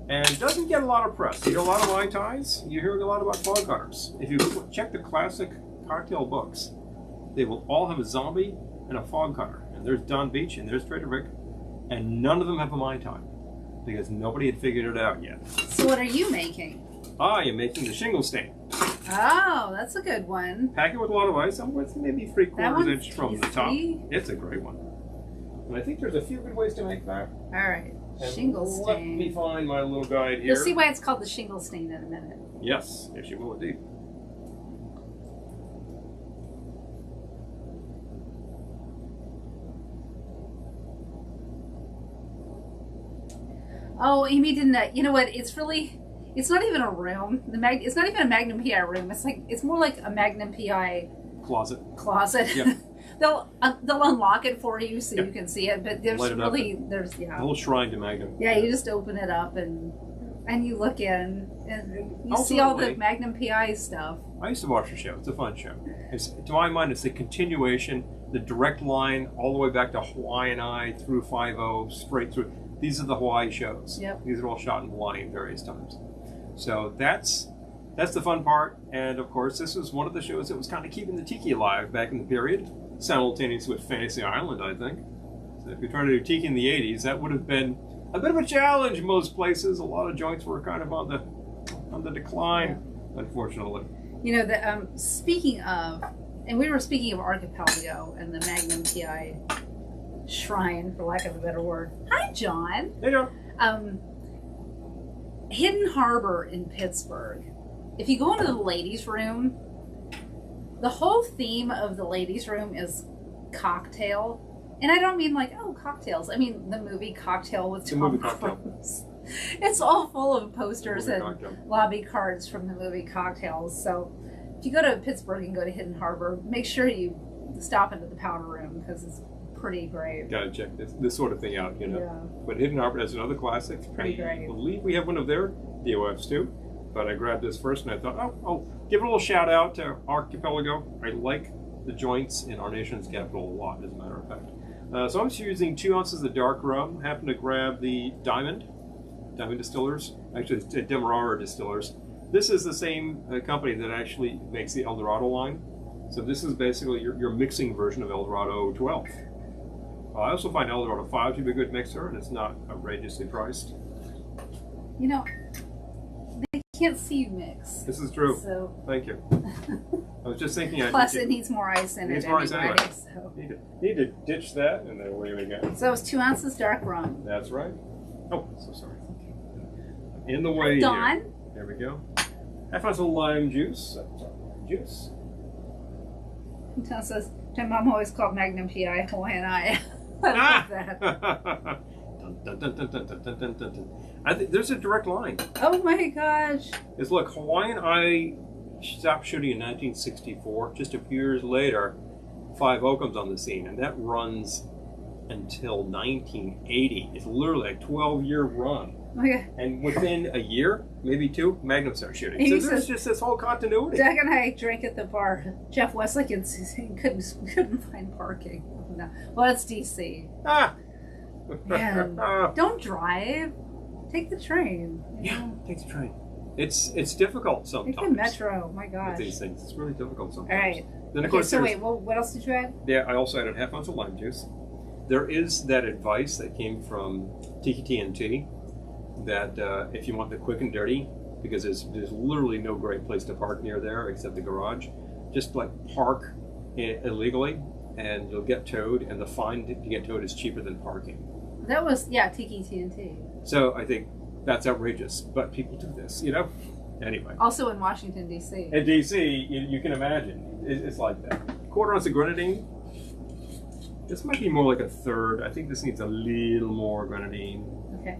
And doesn't get a lot of press. You hear a lot of Mai Tais, you hear a lot about fog cutters. If you check the classic cocktail books, they will all have a zombie and a fog cutter. And there's Don Beach and there's Trader Vic, and none of them have a Mai Tai because nobody had figured it out yet. So what are you making? I am making the shingle stain. Oh, that's a good one. Pack it with a lot of ice. I'm with maybe 3/4 inch from the top. It's a great one. And I think there's a few good ways to make that. All right. And shingle stain. Let me find my little guide here. You'll see why it's called the shingle stain in a minute. Yes, yes you will indeed. Oh, Amy didn't. You know what? It's not even a room. It's not even a Magnum PI room. It's more like a Magnum PI closet. Yep. They'll unlock it for you so you can see it, but there's a little shrine to Magnum. Yeah, you just open it up and you look in and you see all the Magnum PI stuff. I used to watch the show. It's a fun show. To my mind, it's the continuation, the direct line all the way back to Hawaiian Eye through 5-0, straight through. These are the Hawaii shows. Yep. These are all shot in Hawaii at various times. So that's the fun part. And of course, this was one of the shows that was kind of keeping the tiki alive back in the period, simultaneous with Fantasy Island, I think. If you're trying to do tiki in the 80s, that would have been a bit of a challenge in most places. A lot of joints were kind of on the decline, unfortunately. You know, speaking of, and we were speaking of Archipelago and the Magnum PI shrine, for lack of a better word. Hi, John. Hey, John. Hidden Harbor in Pittsburgh. If you go into the ladies' room, the whole theme of the ladies' room is cocktail. And I don't mean like, oh, cocktails. I mean the movie Cocktail with Tom Cruise. It's all full of posters and lobby cards from the movie Cocktails. So if you go to Pittsburgh and go to Hidden Harbor, make sure you stop into the powder room because it's pretty great. Gotta check this sort of thing out, you know. Yeah. But Hidden Harbor has another classic. Pretty great. I believe we have one of their DOFs too. But I grabbed this first and I thought, oh, I'll give a little shout out to Archipelago. I like the joints in our nation's capital a lot, as a matter of fact. So I'm just using 2 ounces of dark rum. Happen to grab the Diamond Distillers. Actually, it's Demerara Distillers. This is the same company that actually makes the El Dorado line. So this is basically your mixing version of El Dorado 12. I also find El Dorado 5 to be a good mixer, and it's not outrageously priced. You know, they can't see you mix. This is true. So. Thank you. I was just thinking. Plus, it needs more ice in it anyway. So. Need to ditch that, and then away we go. So it's 2 ounces dark rum. That's right. Oh, so sorry. In the way. Dawn. There we go. Half ounce of lime juice. Juice. Tom says, my mom always called Magnum PI Hawaiian Eye. I love that. Dun, dun, dun, dun, dun, dun, dun, dun, dun. I think there's a direct line. Oh my gosh. It's look, Hawaiian Eye stopped shooting in 1964. Just a few years later, Five O comes on the scene, and that runs until 1980. It's literally a 12-year run. Okay. And within a year, maybe 2, Magnum starts shooting. So there's just this whole continuity. Doug and I drank at the bar. Jeff Wesley couldn't find parking. No. Well, it's DC. Man, don't drive. Take the train. Yeah, take the train. It's difficult sometimes. Take the metro. My gosh. With these things, it's really difficult sometimes. All right. Then of course, so wait. Well, what else did you add? Yeah, I also added half ounce of lime juice. There is that advice that came from Tiki TNT that if you want the quick and dirty, because there's literally no great place to park near there except the garage, just like park illegally and you'll get towed, and the fine to get towed is cheaper than parking. That was Tiki TNT. So I think that's outrageous, but people do this, you know. Anyway. Also in Washington D.C. In D.C., you can imagine it's like that. 1/4 ounce of grenadine. This might be more like a third. I think this needs a little more grenadine. Okay.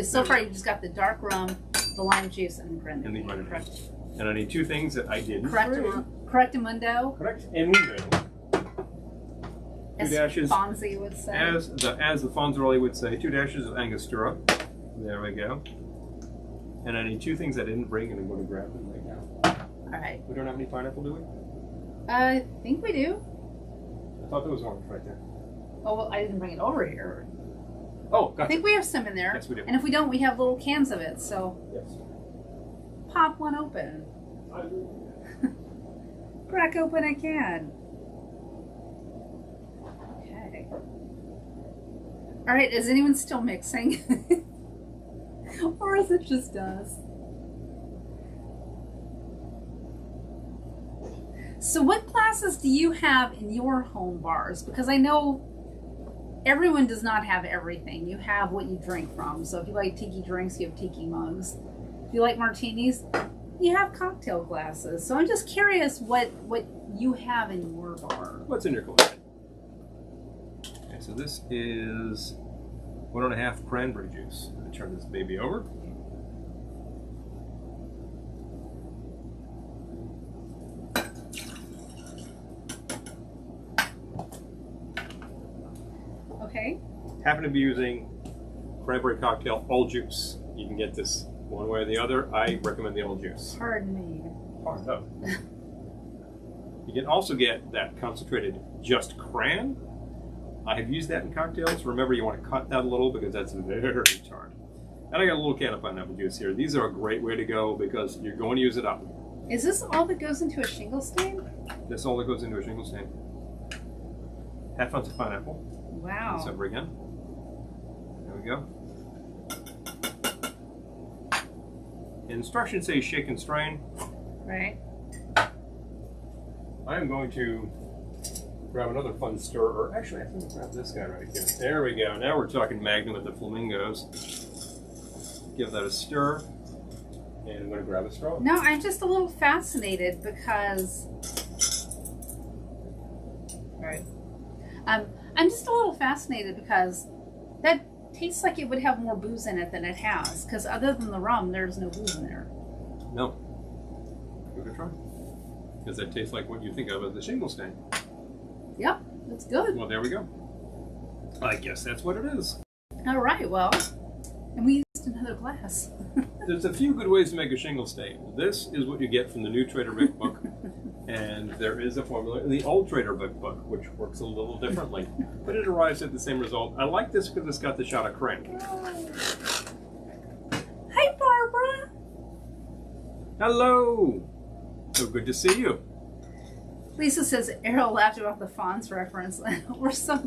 So far you just got the dark rum, the lime juice, and the grenadine. And the grenadine. And I need 2 things that I didn't. Correctamundo. Correctamundo. As 2 dashes. Fonzie would say. As the Fonzarelli would say, 2 dashes of Angostura. There we go. And I need 2 things I didn't bring, and I'm going to grab them right now. All right. We don't have any pineapple, do we? I think we do. I thought there was orange right there. Oh, well, I didn't bring it over here. Oh, gotcha. I think we have some in there. Yes, we do. And if we don't, we have little cans of it. So Yes. pop one open. Crack open a can. Okay. All right. Is anyone still mixing? Or is it just us? So what glasses do you have in your home bars? Because I know everyone does not have everything. You have what you drink from. So if you like tiki drinks, you have tiki mugs. If you like martinis, you have cocktail glasses. So I'm just curious what you have in your bar. What's in your collection? Okay, so this is 1.5 cranberry juice. I'm going to turn this baby over. Okay. Happen to be using cranberry cocktail all juice. You can get this one way or the other. I recommend the all juice. Pardon me. Oh. You can also get that concentrated just cran. I have used that in cocktails. Remember, you want to cut that a little because that's very tart. And I got a little can of pineapple juice here. These are a great way to go because you're going to use it up. Is this all that goes into a shingle stain? That's all that goes into a shingle stain. 1/2 ounce of pineapple. wow. Let's over again. There we go. Instructions say shake and strain. Right. I am going to grab another fun stirrer. Actually, I think I'll grab this guy right here. There we go. Now we're talking Magnum with the flamingos. Give that a stir. And I'm going to grab a straw. No, I'm just a little fascinated because... Right. I'm just a little fascinated because that tastes like it would have more booze in it than it has. Because other than the rum, there's no booze in there. No. Give it a try. Does that taste like what you think of as the shingle stain? Yep, that's good. Well, there we go. I guess that's what it is. All right, well, and we used another glass. There's a few good ways to make a shingle stain. This is what you get from the new Trader Vic book. And there is a formula in the old Trader Vic book, which works a little differently. But it arrives at the same result. I like this because it's got the shot of crank. Hi, Barbara. Hello. So good to see you. Lisa says Errol laughed about the Fonz reference. we're such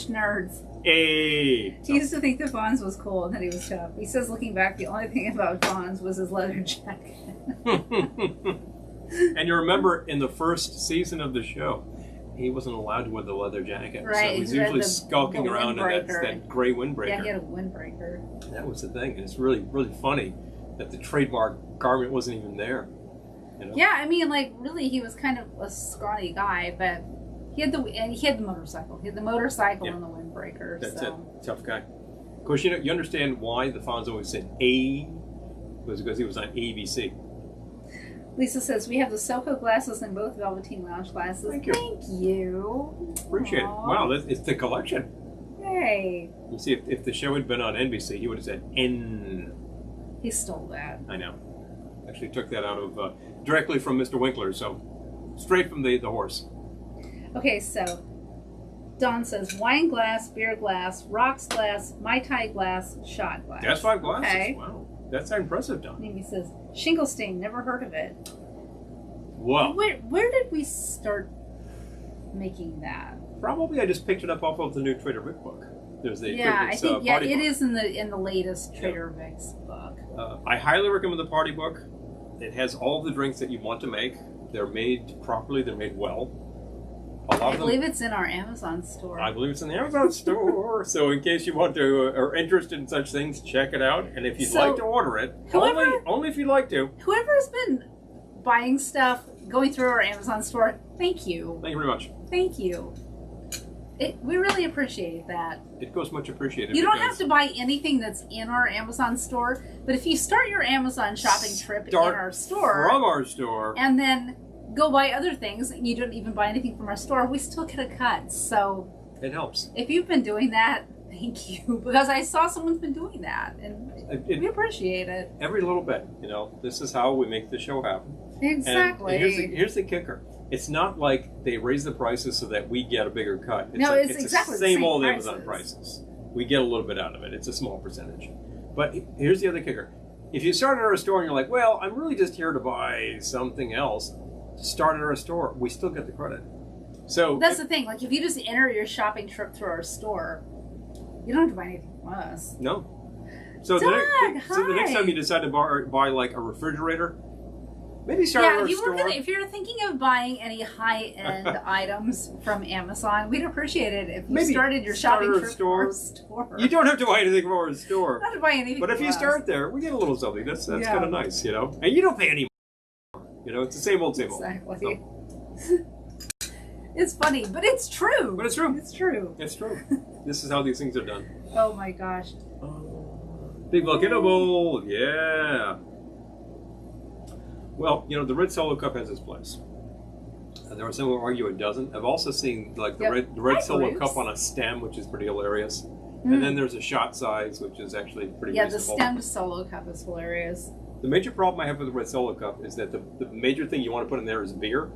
nerds. Hey. He used to think that Fonz was cool and that he was tough. He says, looking back, the only thing about Fonz was his leather jacket. And you remember in the first season of the show, he wasn't allowed to wear the leather jacket. Right. So he was usually skulking around in that gray windbreaker. Yeah, he had a windbreaker. That was the thing. And it's really, really funny that the trademark garment wasn't even there. You know? Yeah, I mean, like, really, he was kind of a scrawny guy, but he had the motorcycle. He had the motorcycle and the windbreaker. That's it. Tough guy. Of course, you understand why the Fonz always said A was because he was on ABC. Lisa says, we have the Soho glasses and both Velveteen Lounge glasses. Thank you. Thank you. Appreciate Aww. it. Wow, it's the collection. Hey. You see, if the show had been on NBC, he would have said N. He stole that. I know. Actually took that out of directly from Mr. Winkler, so straight from the horse. Okay, so Don says wine glass, beer glass, rocks glass, Mai Tai glass, shot glass. That's 5 glasses. Okay. Wow, that's impressive, Don. Amy says shingle stain. Never heard of it. Well, where did we start making that? probably I just picked it up off of the new Trader Vic book. There's the I think party it book. is in the latest Trader Vic's book. I highly recommend the party book. It has all the drinks that you want to make. They're made properly. They're made well. I believe it's in our Amazon store. I believe it's in the Amazon store. So in case you want to are interested in such things, check it out. And if you'd like to order it, only if you'd like to. Whoever's been buying stuff, going through our Amazon store, thank you. Thank you very much. Thank you. We really appreciate that. It goes much appreciated. You don't have to buy anything that's in our Amazon store, but if you start your Amazon shopping trip in our store, from our store, and then go buy other things, and you don't even buy anything from our store, we still get a cut. So it helps. If you've been doing that, thank you, because I saw someone's been doing that, and we appreciate it. Every little bit, this is how we make the show happen. Exactly. And here's the kicker. It's not like they raise the prices so that we get a bigger cut. It's exactly the same old prices. Amazon prices. We get a little bit out of it. It's a small percentage. But here's the other kicker. If you start at our store and you're like, well, I'm really just here to buy something else, start at our store. We still get the credit. So that's the thing. Like, if you just enter your shopping trip through our store, you don't have to buy anything from us. No. So Doug, the next time you decide to buy like a refrigerator, maybe start at our store. If you're thinking of buying any high-end items from Amazon, we'd appreciate it if you started your shopping trip from our store. You don't have to buy anything from our store. Not to buy anything. But if you start there, we get a little something. That's kind of nice, And you don't pay any more. It's the same old, same old. Exactly. So. It's funny, but it's true. But it's true. It's true. It's true. This is how these things are done. Oh my gosh. Big volcano bowl, yeah. Well, the red Solo cup has its place. There are some who argue it doesn't. I've also seen the red Solo cup on a stem, which is pretty hilarious. And then there's a shot size, which is actually pretty reasonable. The stemmed Solo cup is hilarious. The major problem I have with the red Solo cup is that the major thing you want to put in there is beer.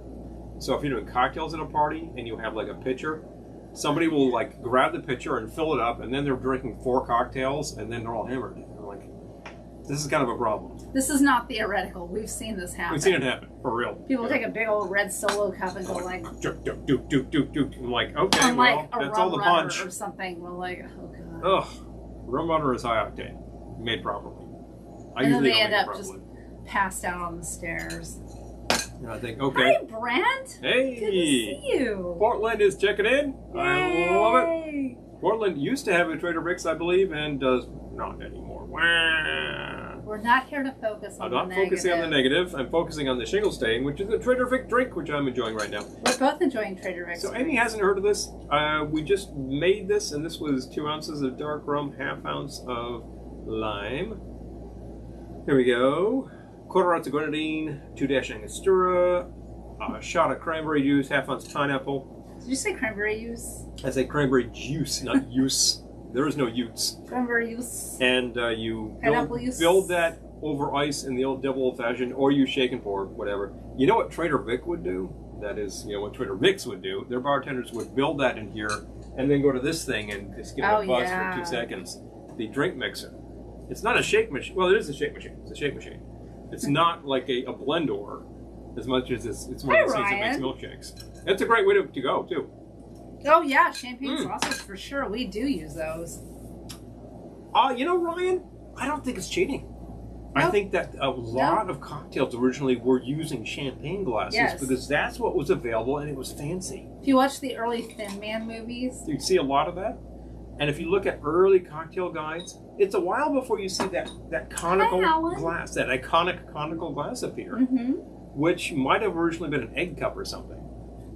So if you're doing cocktails at a party and you have like a pitcher, somebody will grab the pitcher and fill it up, and then they're drinking 4 cocktails, and then they're all hammered. This is kind of a problem. This is not theoretical. We've seen this happen. We've seen it happen, for real. People take a big old red Solo cup and go like... Duke, duke, duke, duke, duke, duke. I'm like, okay, I'm well, like a that's all rum the runner punch. or something. We're like, oh god. Ugh. Rum runner is high octane. Made properly. And then they end don't up make it just properly. passed out on the stairs. And I think, okay. Hi, Brent. Hey. Good to see you. Portland is checking in. Yay. I love it. Portland used to have a Trader Vic's, I believe, and does not anymore. Wah. We're not here to focus on I'm the not negative. focusing on the negative. I'm focusing on the shingle stain, which is a Trader Vic drink, which I'm enjoying right now. We're both enjoying Trader Vic's. So Amy hasn't heard of this. We just made this, and this was 2 ounces of dark rum, ½ ounce of lime. Here we go. Quarter ounce of grenadine, 2 dash Angostura, a shot of cranberry juice, ½ ounce pineapple. Did you say cranberry juice? I say cranberry juice, not use. There is no utes. Cranberry juice. And you Pineapple juice. build that over ice in the old double old fashioned, or you shake and pour, whatever. You know what Trader Vic would do? That is, you know what Trader Vic's would do. Their bartenders would build that in here, and then go to this thing and just give it a buzz for 2 seconds. The drink mixer. It's not a shake machine. Well, it is a shake machine. It's a shake machine. It's not like a Blendor, as much as it's one of those things that makes milkshakes. That's a great way to go too. Oh yeah, champagne sausage for sure. We do use those. You know, Ryan, I don't think it's cheating. Nope. I think that a lot of cocktails originally were using champagne glasses because that's what was available and it was fancy. If you watch the early Thin Man movies, you see a lot of that. And if you look at early cocktail guides, it's a while before you see that conical glass, that iconic conical glass appear, which might have originally been an egg cup or something.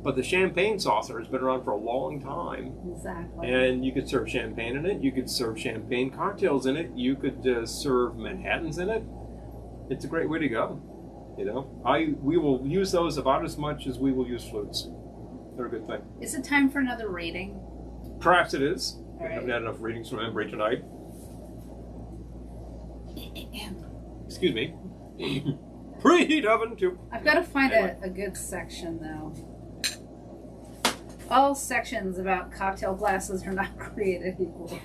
But the champagne saucer has been around for a long time. Exactly. And you could serve champagne in it. You could serve champagne cocktails in it. You could serve Manhattans in it. It's a great way to go. You know, we will use those about as much as we will use flutes. They're a good thing. Is it time for another reading? Perhaps it is. All right. We haven't had enough readings from Embry tonight. Excuse me. Preheat oven too. I've got to find a good section though. All sections about cocktail glasses are not created equal.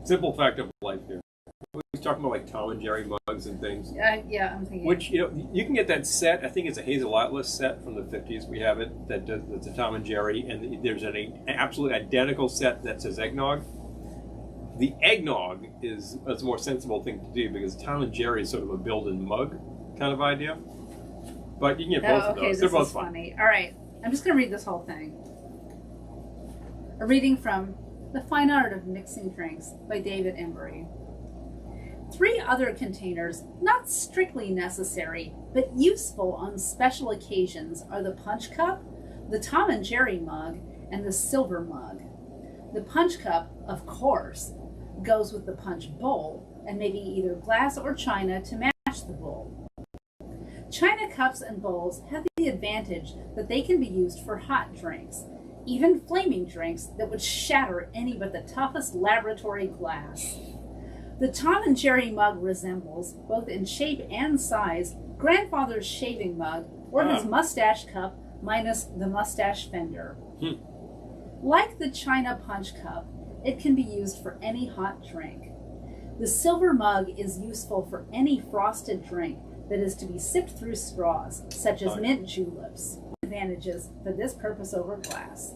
Simple fact of life here. We're talking about like Tom and Jerry mugs and things. Yeah, I'm thinking. Which, you know, you can get that set. I think it's a Hazel Atlas set from the 50s. We have it. That's a Tom and Jerry. And there's an absolutely identical set that says eggnog. The eggnog is a more sensible thing to do because Tom and Jerry is sort of a build-in mug kind of idea. But you can get both of those. They're both funny. All right. I'm just going to read this whole thing. A reading from The Fine Art of Mixing Drinks by David Embry. 3 other containers, not strictly necessary, but useful on special occasions, are the punch cup, the Tom and Jerry mug, and the silver mug. The punch cup, of course, goes with the punch bowl, and maybe either glass or china to match the bowl. China cups and bowls have the advantage that they can be used for hot drinks, even flaming drinks that would shatter any but the toughest laboratory glass. The Tom and Jerry mug resembles, both in shape and size, grandfather's shaving mug or his mustache cup minus the mustache fender. Like the China punch cup, it can be used for any hot drink. The silver mug is useful for any frosted drink that is to be sipped through straws, such as mint juleps. Advantages for this purpose over glass.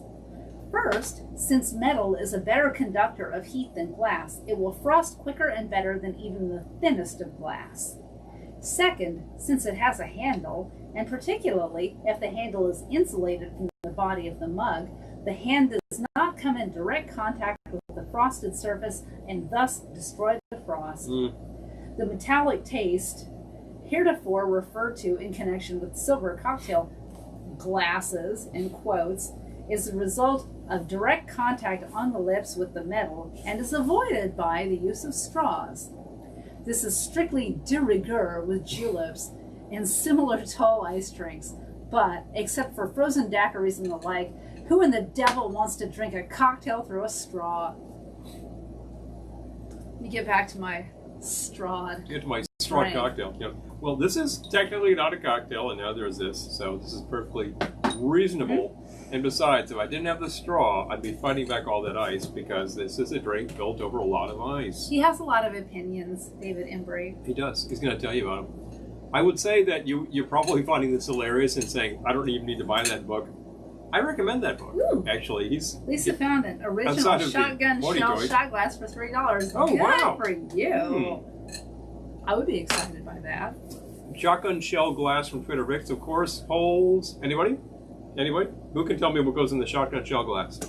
First, since metal is a better conductor of heat than glass, it will frost quicker and better than even the thinnest of glass. Second, since it has a handle, and particularly if the handle is insulated from the body of the mug, the hand does not come in direct contact with the frosted surface and thus destroy the frost. The metallic taste, heretofore referred to in connection with silver cocktail glasses, in quotes, is the result of direct contact on the lips with the metal and is avoided by the use of straws. This is strictly de rigueur with juleps and similar tall ice drinks, but except for frozen daiquiris and the like, who in the devil wants to drink a cocktail through a straw? Let me get back to my straw. Get to my straw cocktail. Yeah. Well, this is technically not a cocktail, and now there's this, so this is perfectly reasonable. And besides, if I didn't have the straw, I'd be fighting back all that ice because this is a drink built over a lot of ice. He has a lot of opinions, David Embry. He does. He's going to tell you about them. I would say that you're probably finding this hilarious and saying, I don't even need to buy that book. I recommend that book. Ooh. Actually, Lisa found an original shotgun shell shot glass for $3. Oh, Good wow. for you. I would be excited by that. Shotgun shell glass from Trader Vic's, of course, holds... Anybody? Anybody? Who can tell me what goes in the shotgun shell glass?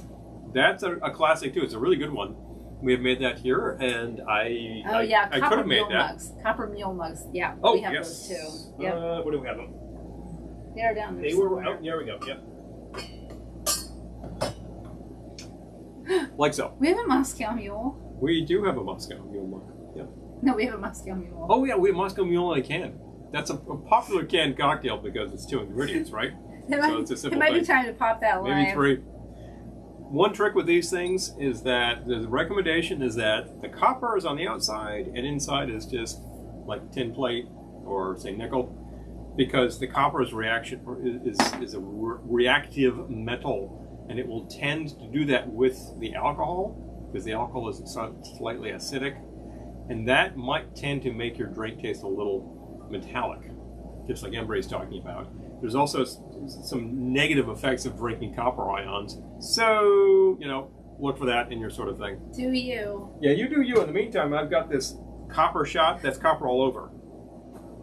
That's a classic, too. It's a really good one. We have made that here, and I could have made that. Mugs. Copper mule mugs. Yeah, oh, we have yes. those too. Yep. What do we have them? They're down there They were. somewhere. Oh, here we go. Yep. Like so. We have a Moscow Mule. We do have a Moscow Mule mug. Yep. No, we have a Moscow Mule. Oh yeah, we have Moscow Mule in a can. That's a popular canned cocktail because it's 2 ingredients, right? So it's a simple it might thing. be time to pop that line. Maybe 3. One trick with these things is that the recommendation is that the copper is on the outside and inside is just like tin plate or say nickel, because the copper is a reactive metal, and it will tend to do that with the alcohol because the alcohol is slightly acidic, and that might tend to make your drink taste a little metallic, just like Embry's talking about. There's also some negative effects of drinking copper ions. So, look for that in your sort of thing. Do you? Yeah, you do you. In the meantime, I've got this copper shot that's copper all over.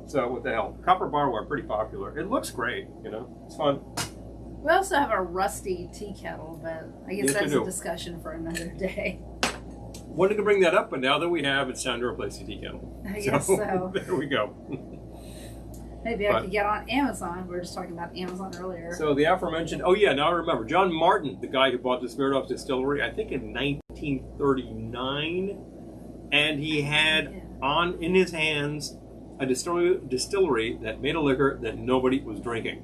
So, what the hell? Copper barware, pretty popular. It looks great, It's fun. We also have a rusty tea kettle, but I guess Yes, that's you do. a discussion for another day. Wanted to bring that up, but now that we have, it's time to replace the tea kettle. I guess so. There we go. Maybe I could get on Amazon. We were just talking about Amazon earlier. So the aforementioned, oh yeah, now I remember. John Martin, the guy who bought the Smirnoff distillery, I think in 1939, and he had in his hands a distillery that made a liquor that nobody was drinking.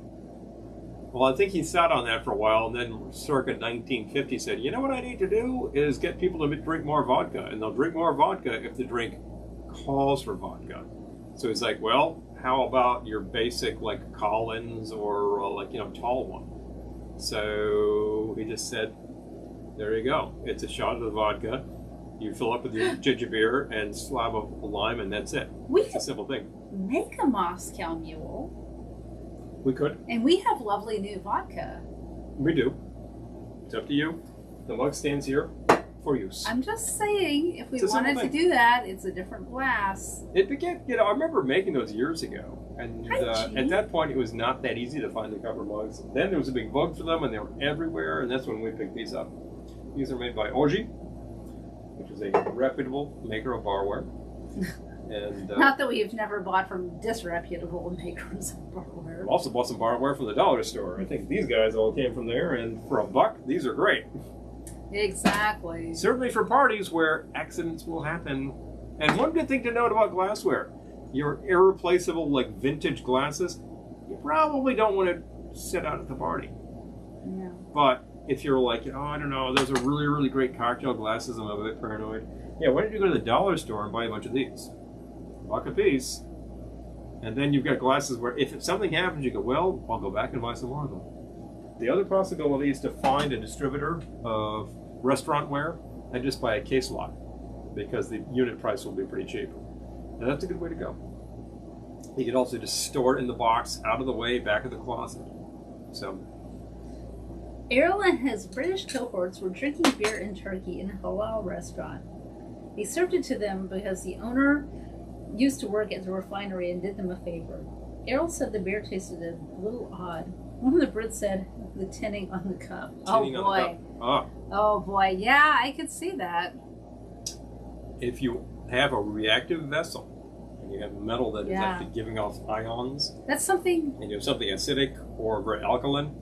Well, I think he sat on that for a while, and then circa 1950 said, you know what I need to do is get people to drink more vodka, and they'll drink more vodka if the drink calls for vodka. So he's like, well, how about your basic like Collins or tall one? So he just said, there you go. It's a shot of the vodka. You fill up with your ginger beer and slab of lime, and that's it. It's a simple thing. Make a Moscow Mule. We could. And we have lovely new vodka. We do. It's up to you. The mug stands here for use. I'm just saying, if we wanted to do that, it's a different glass. It began, I remember making those years ago. And at that point, it was not that easy to find the copper mugs. Then there was a big bug for them, and they were everywhere, and that's when we picked these up. These are made by Orgy, which is a reputable maker of barware. And not that we've never bought from disreputable makers of barware. I've also bought some barware from the dollar store. I think these guys all came from there, and for $1, these are great. Exactly. Certainly for parties where accidents will happen. And one good thing to note about glassware, your irreplaceable vintage glasses, you probably don't want to sit out at the party. Yeah. But if you're like, I don't know, those are really, really great cocktail glasses, I'm a bit paranoid. Yeah, why don't you go to the dollar store and buy a bunch of these? $1 a piece. And then you've got glasses where if something happens, you go, well, I'll go back and buy some more of them. The other possibility is to find a distributor of restaurant ware and just buy a case lot, because the unit price will be pretty cheap. And that's a good way to go. You could also just store it in the box, out of the way, back of the closet. So, Errol and his British cohorts were drinking beer in Turkey in a halal restaurant. He served it to them because the owner used to work at the refinery and did them a favor. Errol said the beer tasted a little odd. One of the Brits said the tinning on the cup. Tinning oh boy. on the cup. Oh boy. Yeah, I could see that. If you have a reactive vessel and you have metal that is actually giving off ions, that's something. And you have something acidic or very alkaline,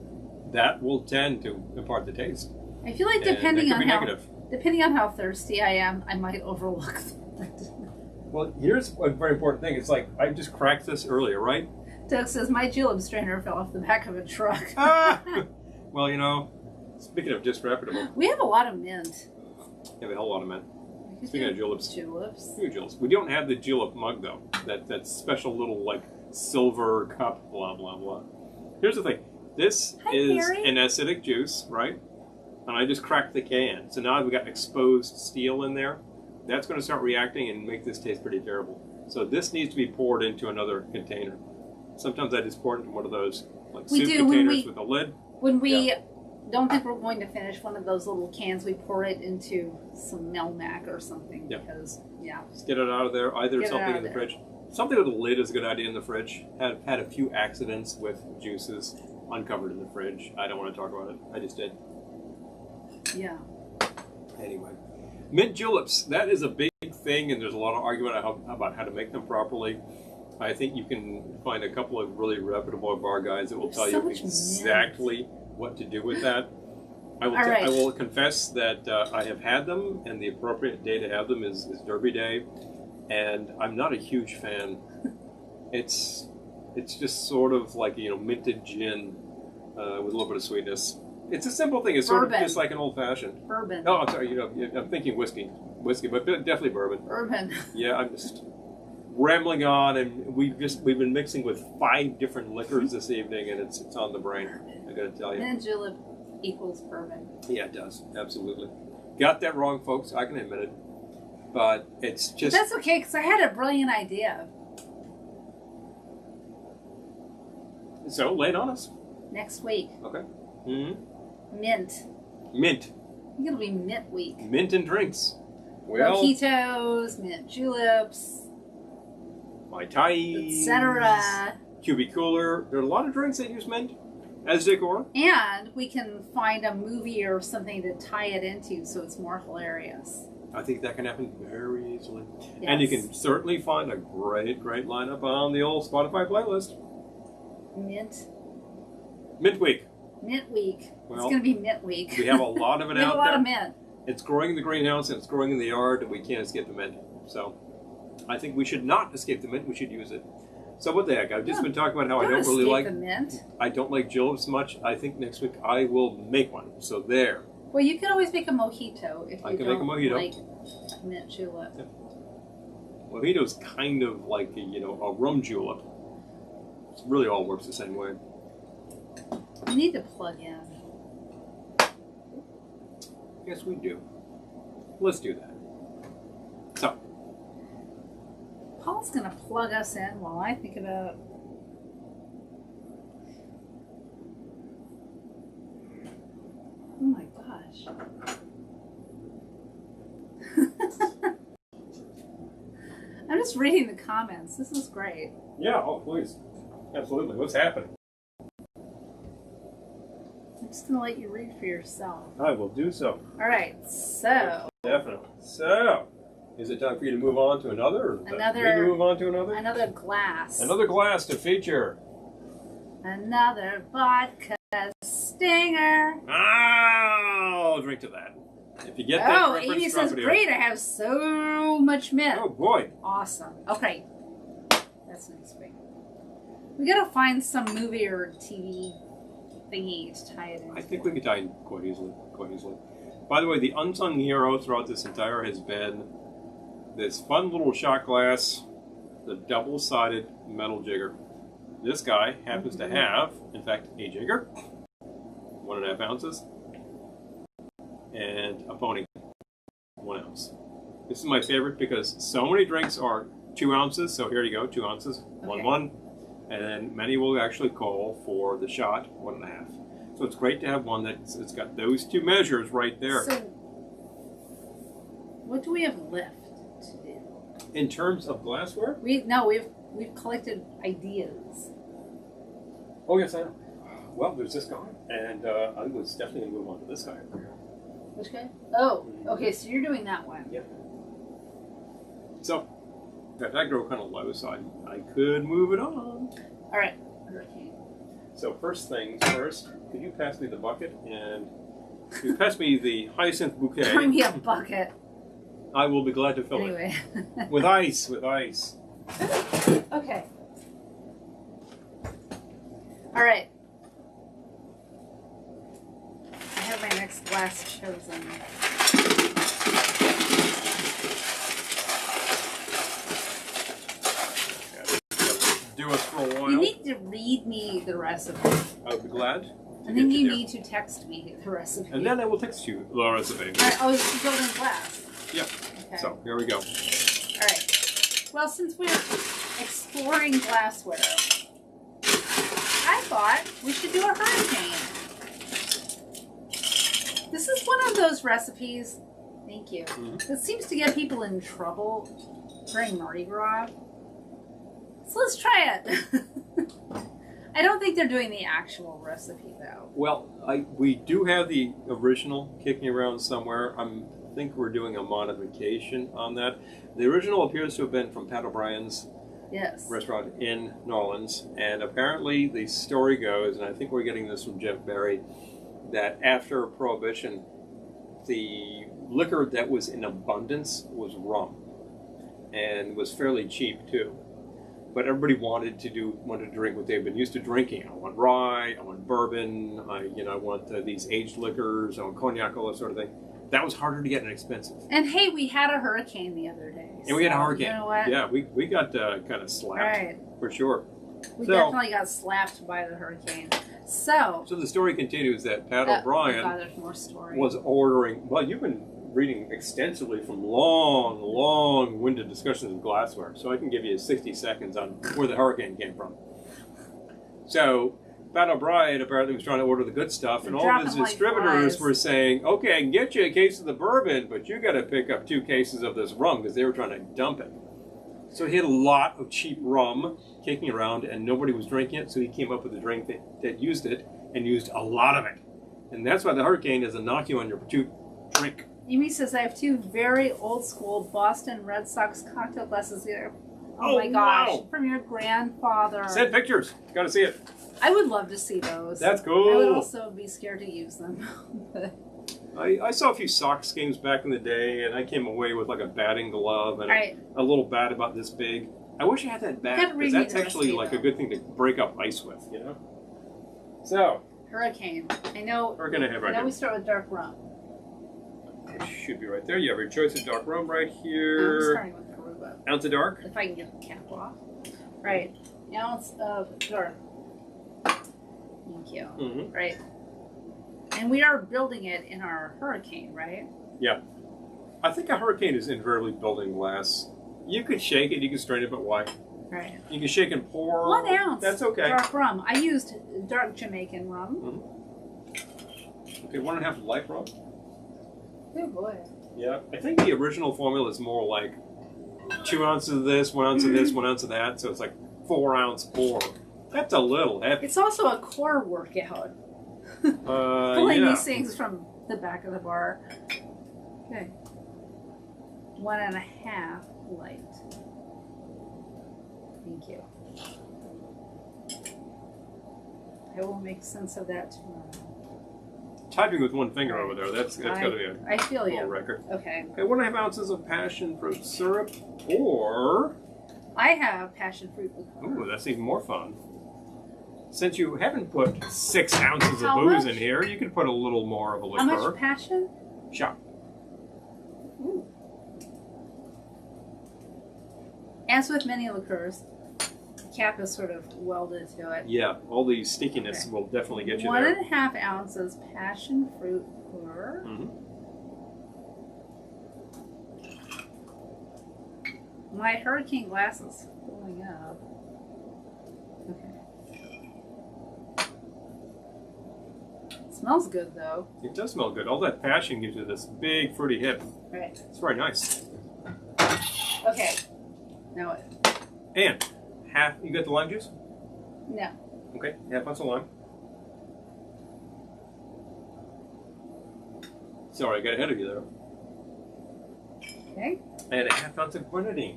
that will tend to impart the taste. I feel like depending on how thirsty I am, I might overlook that. Well, here's a very important thing. It's like, I just cracked this earlier, right? Doug says, my Juleps strainer fell off the back of a truck. Well, speaking of disreputable. We have a lot of mint. We have a whole lot of mint. Speaking of juleps. Juleps. We don't have the julep mug, though. That special little, silver cup, blah, blah, blah. Here's the thing. This Hi, is Mary. an acidic juice, right? And I just cracked the can. So now we've got exposed steel in there. That's going to start reacting and make this taste pretty terrible. So this needs to be poured into another container. Sometimes I just pour it into one of those like soup containers with a lid. When we don't think we're going to finish one of those little cans, we pour it into some Melmac or something because, Just get it out of there. Either something in the fridge. Something with a lid is a good idea in the fridge. Have had a few accidents with juices uncovered in the fridge. I don't want to talk about it. I just did. Yeah. Anyway. Mint juleps. That is a big thing, and there's a lot of argument about how to make them properly. I think you can find a couple of really reputable bar guys that will tell you exactly what to do with that. I will confess that I have had them, and the appropriate day to have them is Derby Day, and I'm not a huge fan. It's just sort of like minted gin with a little bit of sweetness. It's a simple thing. It's sort of just like an old fashioned bourbon. Oh, I'm sorry. I'm thinking whiskey, but definitely bourbon. Bourbon. Yeah, I'm just rambling on, and we've been mixing with 5 different liquors this evening, and it's on the brain. I got to tell you. Mint julep equals bourbon. Yeah, it does. Absolutely. Got that wrong, folks. I can admit it. But it's just... But that's okay, because I had a brilliant idea. So, lay it on us. Next week. Okay. Mm-hmm. Mint. Mint. I think it'll be mint week. Mint and drinks. Well, mojitos, mint juleps, Mai Tais, etc. Cubic Cooler. There are a lot of drinks that use mint as decor. And we can find a movie or something to tie it into so it's more hilarious. I think that can happen very easily. Yes. And you can certainly find a great lineup on the old Spotify playlist. Mint week. Mint week. Well, it's going to be mint week. We have a lot of it out there. We have a lot of mint. It's growing in the greenhouse and it's growing in the yard, and we can't escape the mint. So I think we should not escape the mint. We should use it. So what the heck? I've just been talking about how I don't really like the mint. I don't like juleps much. I think next week I will make one. So there. Well, you can always make a mojito if you don't like mint julep. Yeah. Mojito's kind of like a rum julep. It really all works the same way. We need to plug in. Yes, we do. Let's do that. So, Paul's going to plug us in while I think about... Oh my gosh. I'm just reading the comments. This is great. yeah, oh please. Absolutely. What's happening? I'm just going to let you read for yourself. I will do so. All right, so... Definitely. So, is it time for you to move on to another? Or move on to another? Another glass. Another glass to feature. Another vodka stinger. I'll drink to that. If you get that reference, Amy says, great, I have so much mint. Oh, boy. Awesome. Okay. That's next week. We gotta find some movie or TV thingy to tie it in. I think we could tie in quite easily. By the way, the unsung hero throughout this entire has been this fun little shot glass, the double-sided metal jigger. This guy happens to have, in fact, a jigger, 1.5 ounces, and a pony, 1 ounce. This is my favorite because so many drinks are 2 ounces, so here you go, 2 ounces, 1, and then many will actually call for the shot, 1.5. So it's great to have one that's got those 2 measures right there. So, what do we have left to do? In terms of glassware? We've collected ideas. Oh yes, I know. Well, there's this guy, and I was definitely going to move on to this guy. Which guy? Oh, okay, so you're doing that one. Yeah. So, in fact, I grow kind of low, so I could move it on. All right. Okay. So first things first, could you pass me the bucket, and you pass me the hyacinth bouquet. Bring me a bucket. I will be glad to fill it. With ice. Okay. All right. I have my next glass chosen. Do us for a while. You need to read me the recipe. I would be glad. And then you need to text me the recipe. And then I will text you the recipe. Oh, it's building glass. Yeah. Okay. So, here we go. All right. Well, since we're exploring glassware, I thought we should do a hurricane. This is one of those recipes, thank you, that seems to get people in trouble during Mardi Gras. So let's try it. I don't think they're doing the actual recipe, though. Well, we do have the original kicking around somewhere. I think we're doing a modification on that. The original appears to have been from Pat O'Brien's restaurant in New Orleans. And apparently the story goes, and I think we're getting this from Jeff Berry, that after Prohibition, the liquor that was in abundance was rum. And was fairly cheap, too. But everybody wanted to drink what they've been used to drinking. I want rye, I want bourbon, I want these aged liquors, I want cognac, all that sort of thing. That was harder to get and expensive. And hey, we had a hurricane the other day. And we had a hurricane. You know what? Yeah, we got kind of slapped. Right. For sure. We definitely got slapped by the hurricane. So the story continues that Pat O'Brien there's more story. Was ordering, well, you've been reading extensively from long-winded discussions of glassware, so I can give you 60 seconds on where the hurricane came from. So, Pat O'Brien apparently was trying to order the good stuff, and all of his distributors were saying, okay, I can get you a case of the bourbon, but you got to pick up 2 cases of this rum, because they were trying to dump it. So he had a lot of cheap rum kicking around, and nobody was drinking it, so he came up with a drink that used it, and used a lot of it. And that's why the hurricane is a knock you on your drink. Amy says, I have 2 very old school Boston Red Sox cocktail glasses here. Oh my gosh. Wow. From your grandfather. Send pictures. Got to see it. I would love to see those. That's cool. I would also be scared to use them. I saw a few Sox games back in the day, and I came away with like a batting glove and a little bat about this big. I wish I had that bat, because that's actually like a good thing to break up ice with, you know? So. Hurricane. I know. Hurricane I have right here. We start with dark rum. It should be right there. You have your choice of dark rum right here. I'm starting with Aruba. Ounce of dark. If I can get the cap off. Right. Ounce of dark. Thank you. Right. And we are building it in our hurricane, right? Yeah. I think a hurricane is invariably building glass. You could shake it, you can strain it, but why? Right. You can shake and pour. 1 ounce. That's okay. Dark rum. I used dark Jamaican rum. Okay, 1.5 light rum. Oh boy. Yeah, I think the original formula is more like 2 ounces of this, 1 ounce of this, 1 ounce of that. So it's like 4 ounce pour. That's a little heavy. It's also a core workout. Pulling these things from the back of the bar. Okay. 1.5 light. Thank you. I will make sense of that tomorrow. Typing with 1 finger over there, that's got to be a little record. Okay. Okay, 1.5 ounces of passion fruit syrup, or... I have passion fruit liqueur. Ooh, that's even more fun. Since you haven't put 6 ounces of booze in here, you can put a little more of a liqueur. How much passion? Shot. Ooh. As with many liqueurs, the cap is sort of welded to it. Yeah, all the stickiness will definitely get you there. 1.5 ounces passion fruit liqueur. My hurricane glass is filling up. Okay. It smells good though. It does smell good. All that passion gives you this big fruity hit. Right. It's very nice. Okay. Now what? And half. You got the lime juice? No. Okay, half ounce of lime. Sorry, I got ahead of you there. Okay. And a half ounce of grenadine,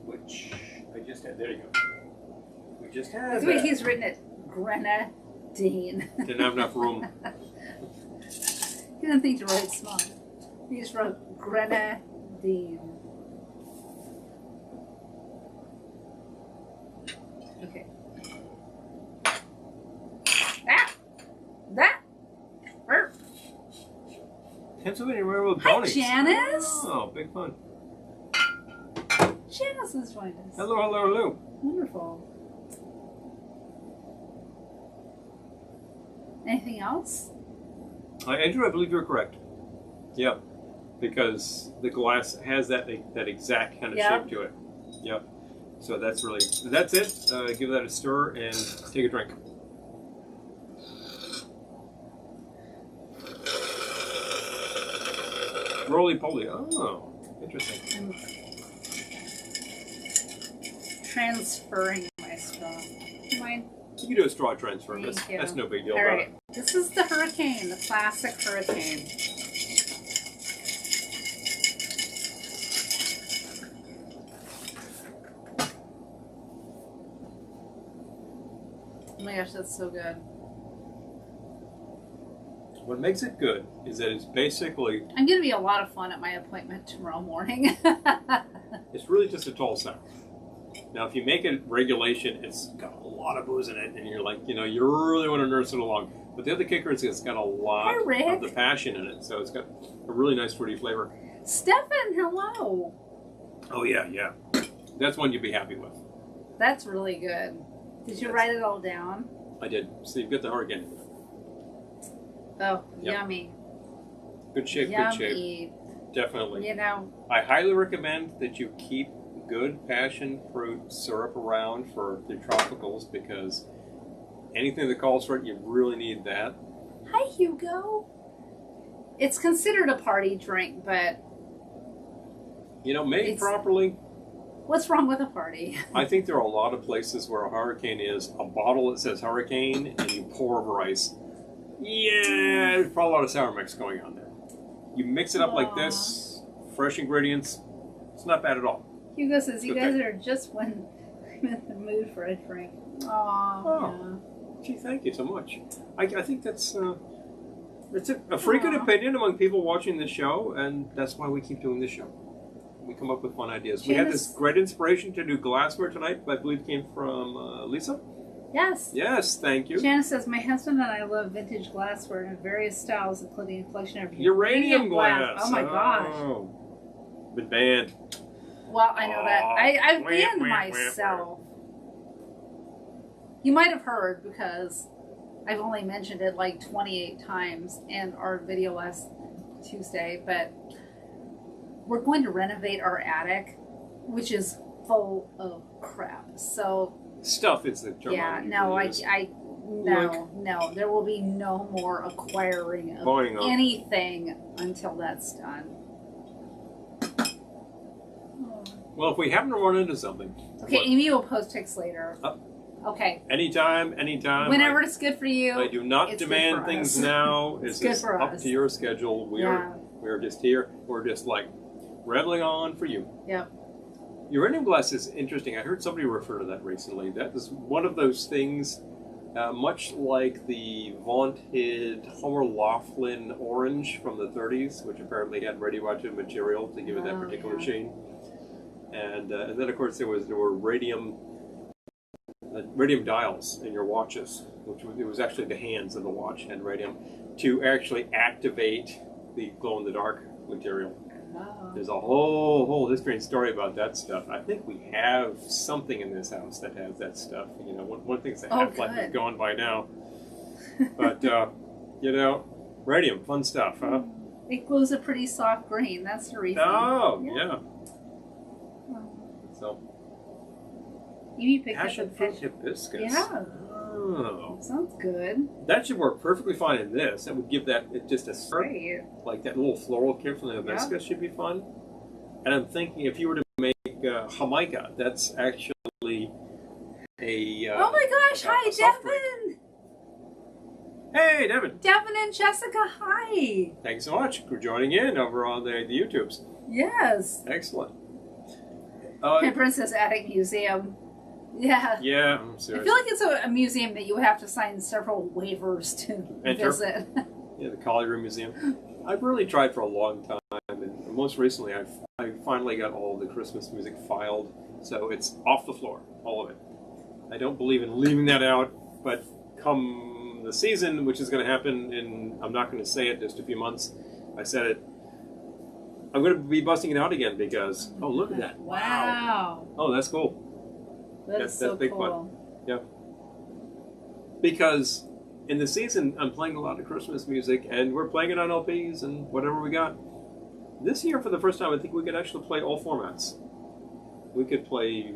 which I just had. There you go. We just had. Wait, he's written it grenadine. Didn't have enough room. He didn't think to write small. He just wrote grenadine. Okay. That hurt. Pennsylvania Railroad Hi, ponies. Janice. Oh, big fun. Janice has joined us. Hello, hello, hello. Wonderful. Anything else? Andrew, I believe you're correct. Yeah, because the glass has that exact kind of shape to it. Yep. So that's it. Give that a stir and take a drink. Roly-poly. Oh, interesting. I'm transferring my straw. Mine. You can do a straw transfer. Thank you. That's no big deal. All right. This is the Hurricane, the classic Hurricane. Oh my gosh, that's so good. What makes it good is that it's basically... I'm going to be a lot of fun at my appointment tomorrow morning. It's really just a tall sour. Now, if you make it regulation, it's got a lot of booze in it, and you're like, you really want to nurse it along. But the other kicker is it's got a lot of the passion in it, so it's got a really nice fruity flavor. Stefan, hello. Oh, yeah. That's one you'd be happy with. That's really good. Did you write it all down? I did. So you've got the Hurricane. Oh, yummy. Good shape, yummy. Good shape. Definitely. I highly recommend that you keep good passion fruit syrup around for the tropicals, because anything that calls for it, you really need that. Hi, Hugo. It's considered a party drink, but... made properly... What's wrong with a party? I think there are a lot of places where a Hurricane is a bottle that says Hurricane and you pour over ice. Yeah, there's probably a lot of sour mix going on there. You mix it up like this, fresh ingredients, it's not bad at all. Hugo says, you guys are just when I'm in the mood for a drink. Oh, gee, thank you so much. I think that's a frequent opinion among people watching the show, and that's why we keep doing this show. We come up with fun ideas. We had this great inspiration to do glassware tonight, I believe came from Lisa. Yes. Yes, thank you. Janice says, my husband and I love vintage glassware in various styles, including a collection of uranium glass. Oh my gosh. Been banned. Well, I know that. I've banned myself. You might have heard, because I've only mentioned it like 28 times in our video last Tuesday, but we're going to renovate our attic, which is full of crap. So stuff is the term. Yeah, no, there will be no more acquiring of anything until that's done. Well, if we happen to run into something. Okay, Amy will post pics later. Okay. Anytime. Whenever it's good for you. I do not demand things now. It's just up to your schedule. We are just here. We're just like reveling on for you. Yep. Uranium glass is interesting. I heard somebody refer to that recently. That is one of those things, much like the vaunted Homer Laughlin orange from the 30s, which apparently had radioactive material to give it that particular sheen. And then, of course, there were radium dials in your watches, which it was actually the hands of the watch had radium to actually activate the glow-in-the-dark material. Oh. There's a whole history and story about that stuff. I think we have something in this house that has that stuff. One thing's the half-life is gone by now. But, radium, fun stuff, huh? It glows a pretty soft green. That's the reason. Oh, yeah. So, passion fruit hibiscus. Yeah. Oh. Sounds good. That should work perfectly fine in this. That would give that just a Great. Like that little floral kick from the hibiscus should be fun. And I'm thinking if you were to make Jamaica, that's actually a... oh my gosh, hi Devin! Hey Devin! Devin and Jessica, hi! Thanks so much for joining in over on the YouTubes. Yes. Excellent. Princess Attic Museum. Yeah. Yeah, I'm serious. I feel like it's a museum that you have to sign several waivers to visit. Yeah, the Colliery Museum. I've really tried for a long time, and most recently I finally got all the Christmas music filed, so it's off the floor, all of it. I don't believe in leaving that out, but come the season, which is going to happen in, I'm not going to say it, just a few months, I said it, I'm going to be busting it out again because, oh, look at that. Wow. Oh, that's cool. That's so big cool. fun. Yeah. Because in the season, I'm playing a lot of Christmas music, and we're playing it on LPs and whatever we got. This year, for the first time, I think we could actually play all formats. We could play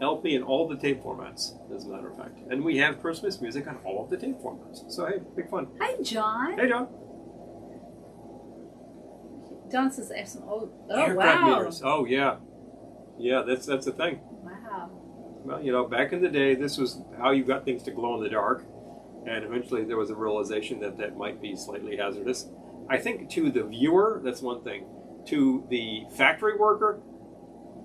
LP and all the tape formats, as a matter of fact. And we have Christmas music on all of the tape formats. So, hey, big fun. Hi, John. Hey, John. John says excellent. Oh, Aircraft wow. meters. Oh, yeah. Yeah, that's the thing. Wow. Well, you know, back in the day, this was how you got things to glow in the dark. And eventually there was a realization that that might be slightly hazardous. I think to the viewer, that's one thing. To the factory worker,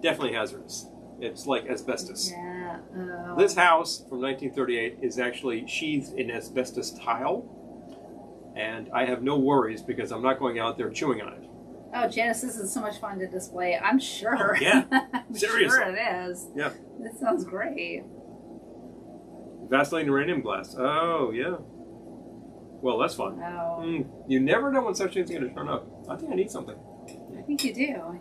definitely hazardous. It's like asbestos. Yeah. Oh. This house from 1938 is actually sheathed in asbestos tile. And I have no worries because I'm not going out there chewing on it. Oh, Janice, this is so much fun to display. I'm sure. Oh, yeah. I'm Seriously. sure it is. Yeah. This sounds great. Vaseline uranium glass. Oh, yeah. Well, that's fun. Wow. You never know when such things are going to turn up. I think I need something. I think you do.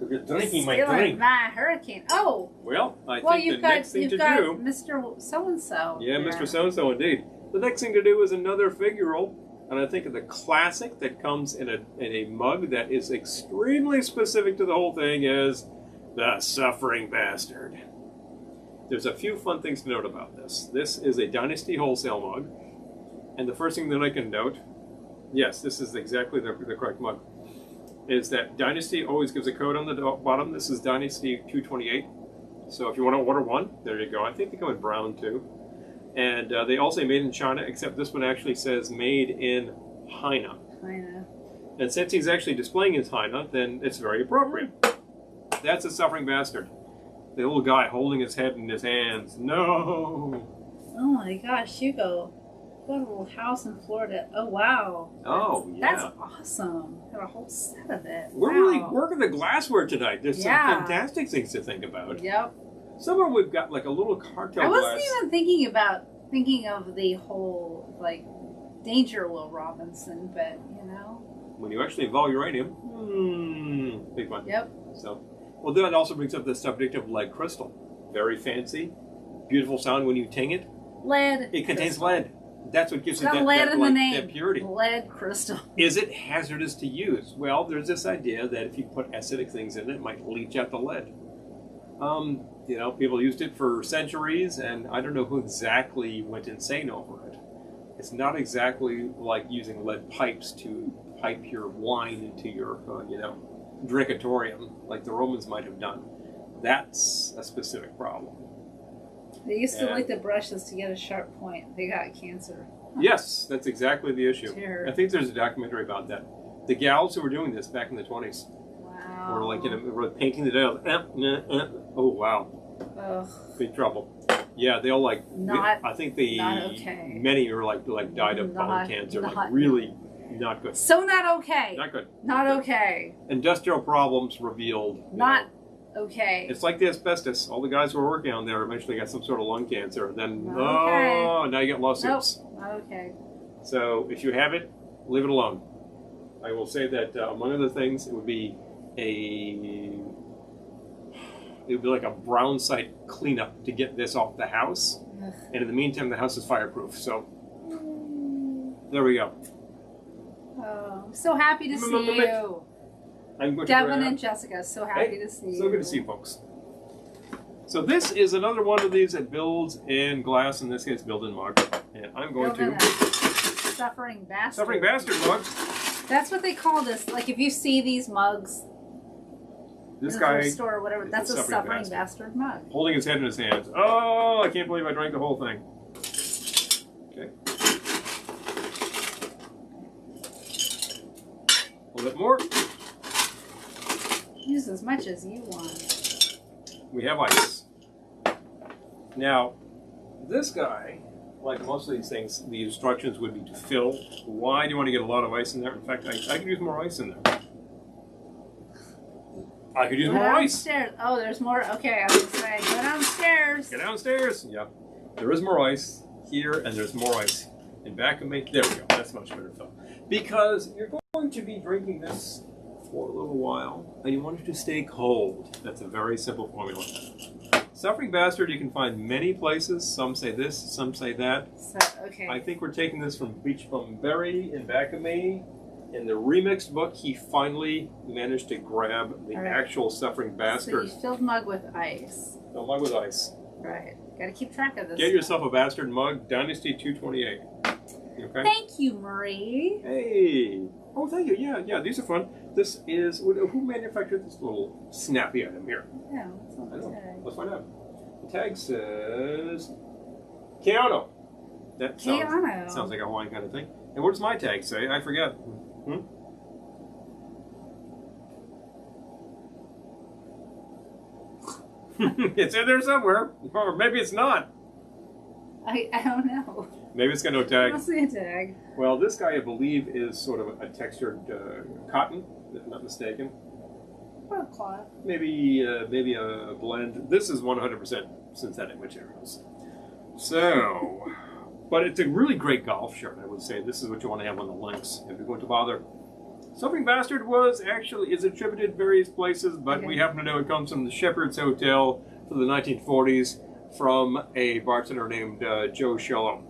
You're drinking my Stealing drink. my hurricane. Oh. Well, I Well, think you've the got next thing to do... Mr. So-and-so. Yeah, there. Mr. So-and-so, indeed. The next thing to do is another figural. And I think of the classic that comes in a mug that is extremely specific to the whole thing is the Suffering Bastard. There's a few fun things to note about this. This is a Dynasty Wholesale Mug. And the first thing that I can note, yes, this is exactly the correct mug, is that Dynasty always gives a code on the bottom. This is Dynasty 228. So if you want to order one, there you go. I think they come in brown too. And they all say made in China, except this one actually says made in China. And since he's actually displaying his China, then it's very appropriate. That's a Suffering Bastard. The little guy holding his head in his hands. No! Oh my gosh, Hugo. Got a little house in Florida. Oh, wow. That's awesome. Got a whole set of it. We're really working the glassware tonight. There's some fantastic things to think about. Yep. Somewhere we've got like a little cartel I wasn't glass. even thinking of the whole, like, Danger Will Robinson, but, you know. When you actually involve uranium, big one. Yep. So, well, that also brings up the subject of lead crystal. Very fancy, beautiful sound when you ting it. Lead. It contains lead. That's what gives it got lead in the name. that purity. Lead crystal. Is it hazardous to use? Well, there's this idea that if you put acidic things in it, it might leach out the lead. You know, people used it for centuries, and I don't know who exactly went insane over it. It's not exactly like using lead pipes to pipe your wine into your, drinkatorium, like the Romans might have done. That's a specific problem. They used to like the brushes to get a sharp point. They got cancer. Yes, that's exactly the issue. Sure. I think there's a documentary about that. The gals who were doing this back in the 20s were like, were painting the nails. Oh, wow. Ugh. Big trouble. Yeah, they all like. I think many are like died of bone cancer. Like really not good. So not okay. Not good. Not okay. Industrial problems revealed. Not okay. It's like the asbestos. All the guys who were working on there eventually got some sort of lung cancer. Then now you get lawsuits. Nope. Not okay. So if you have it, leave it alone. I will say that among other things, it would be like a brown site cleanup to get this off the house. Ugh. And in the meantime, the house is fireproof. So there we go. Oh, I'm so happy to see you. Devin and Jessica, so happy to see you. So good to see you, folks. So this is another one of these that builds in glass, in this case, build in mug. And I'm going to... Suffering Bastard. Suffering Bastard mug. That's what they call this. Like, if you see these mugs this in guy the store or whatever, that's a Suffering Bastard mug. Holding his head in his hands. Oh, I can't believe I drank the whole thing. Okay. A little bit more. Use as much as you want. We have ice. Now, this guy, like most of these things, the instructions would be to fill. Why do you want to get a lot of ice in there? In fact, I could use more ice in there. I could use more ice. Oh, there's more. Okay, I was going to say, go downstairs. Get downstairs. Yeah. There is more ice here, and there's more ice in back of me. There we go. That's much better fill. Because you're going to be drinking this for a little while, and you want it to stay cold. That's a very simple formula. Suffering Bastard you can find many places. Some say this, some say that. So, okay. I think we're taking this from Beach Bum Berry in back of me. In the remixed book, he finally managed to grab the actual Suffering Bastard. So you filled mug with ice. Filled mug with ice. Right. Got to keep track of this. Get yourself a Bastard mug, Dynasty 228. Okay? Thank you, Marie. Hey. Oh, thank you. Yeah, yeah, these are fun. This is, who manufactured this little snappy item here? Yeah, what's on I the don't know. tag? Let's find out. The tag says Keanu. That sounds like a Hawaiian kind of thing. And what does my tag say? I forget. It's in there somewhere. Or maybe it's not. I don't know. Maybe it's got no I tag. don't see a tag. Well, this guy, I believe, is sort of a textured cotton, if I'm not mistaken. Or cloth. Maybe a blend. This is 100% synthetic materials. So, but it's a really great golf shirt, I would say. This is what you want to have on the links if you're going to bother. Suffering Bastard is attributed various places, but we happen to know it comes from the Shepherd's Hotel from the 1940s from a bartender named Joe Shello.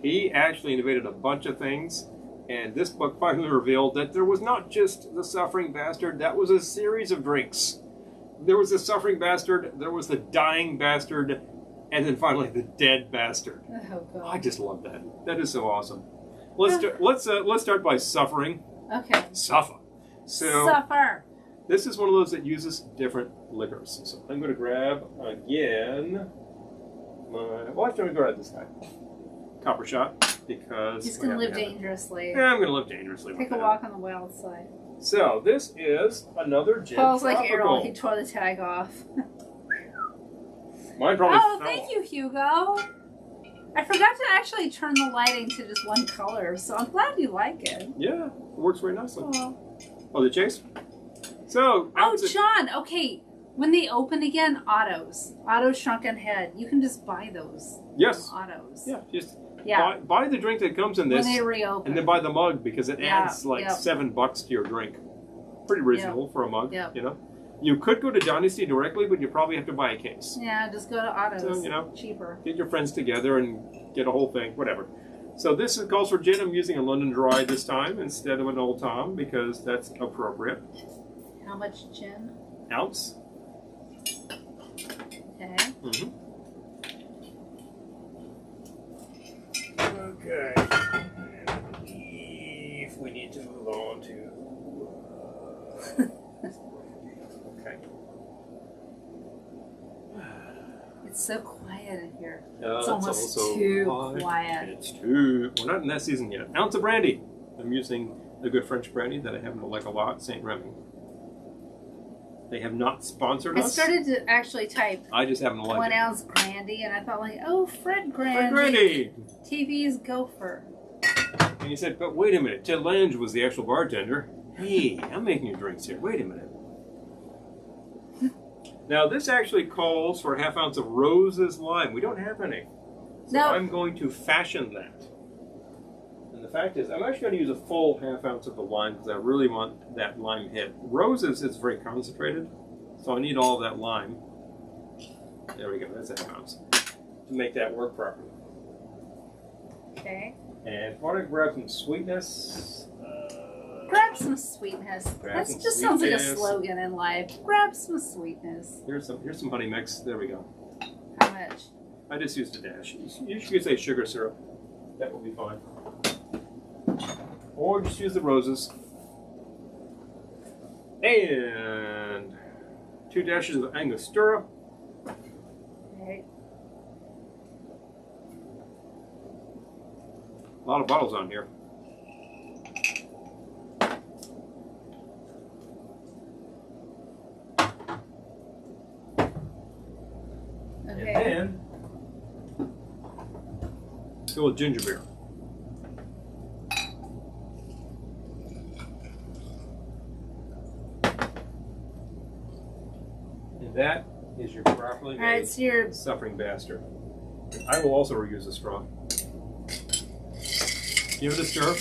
He actually innovated a bunch of things, and this book finally revealed that there was not just the Suffering Bastard, that was a series of drinks. There was the Suffering Bastard, there was the Dying Bastard, and then finally the Dead Bastard. Oh, God. I just love that. That is so awesome. Let's start by Suffering. Okay. Suffer. So Suffer. this is one of those that uses different liquors. So I'm going to grab again my. I'm going to grab this guy, Copper Shot, because He's going to live dangerously. Yeah, I'm going to live dangerously. Take a walk on the wild side. So this is another gin. Paul's like Errol. He tore the tag off. Mine probably. Oh, thank you, Hugo. I forgot to actually turn the lighting to just one color, so I'm glad you like it. Yeah, it works very nicely. Oh, the chase. So. John. Okay, when they open again, Autos Shrunken Head. You can just buy those. Yes. Autos. Yeah, just Yeah. Buy the drink that comes in this. When they reopen. And then buy the mug because it adds like $7 to your drink. Pretty reasonable for a mug, you know. You could go to Dynasty directly, but you probably have to buy a case. Yeah, just go to Autos. So, you know, cheaper. Get your friends together and get a whole thing, whatever. So this calls for gin. I'm using a London Dry this time instead of an Old Tom because that's appropriate. How much gin? Ounce. Okay. Mm-hmm. Okay. I believe we need to move on to. Okay. It's so quiet in here. It's almost too quiet. It's too. We're not in that season yet. Ounce of brandy. I'm using the good French brandy that I happen to like a lot, St. Remy. They have not sponsored us. I started to actually type. I just happen to like 1 ounce Grandy, and I thought like, oh, Fred Grandy. Fred Grandy. TV's Gopher. And he said, but wait a minute. Ted Lange was the actual bartender. Hey, I'm making your drinks here. Wait a minute. Now, this actually calls for a 1/2 ounce of Rose's lime. We don't have any. So I'm going to fashion that. And the fact is, I'm actually going to use a full 1/2 ounce of the lime because I really want that lime hit. Rose's is very concentrated, so I need all of that lime. There we go. That's a 1/2 ounce to make that work properly. Okay. And if I want to grab some sweetness... grab some sweetness. That just sounds like a slogan in life. Grab some sweetness. Here's some honey mix. There we go. How much? I just used a dash. You should say sugar syrup. That will be fine. Or just use the roses. And 2 dashes of Angostura. Okay. A lot of bottles on here. Okay. And go with ginger beer. And that is your properly made Suffering Bastard. I will also reuse a straw. Give it a stir.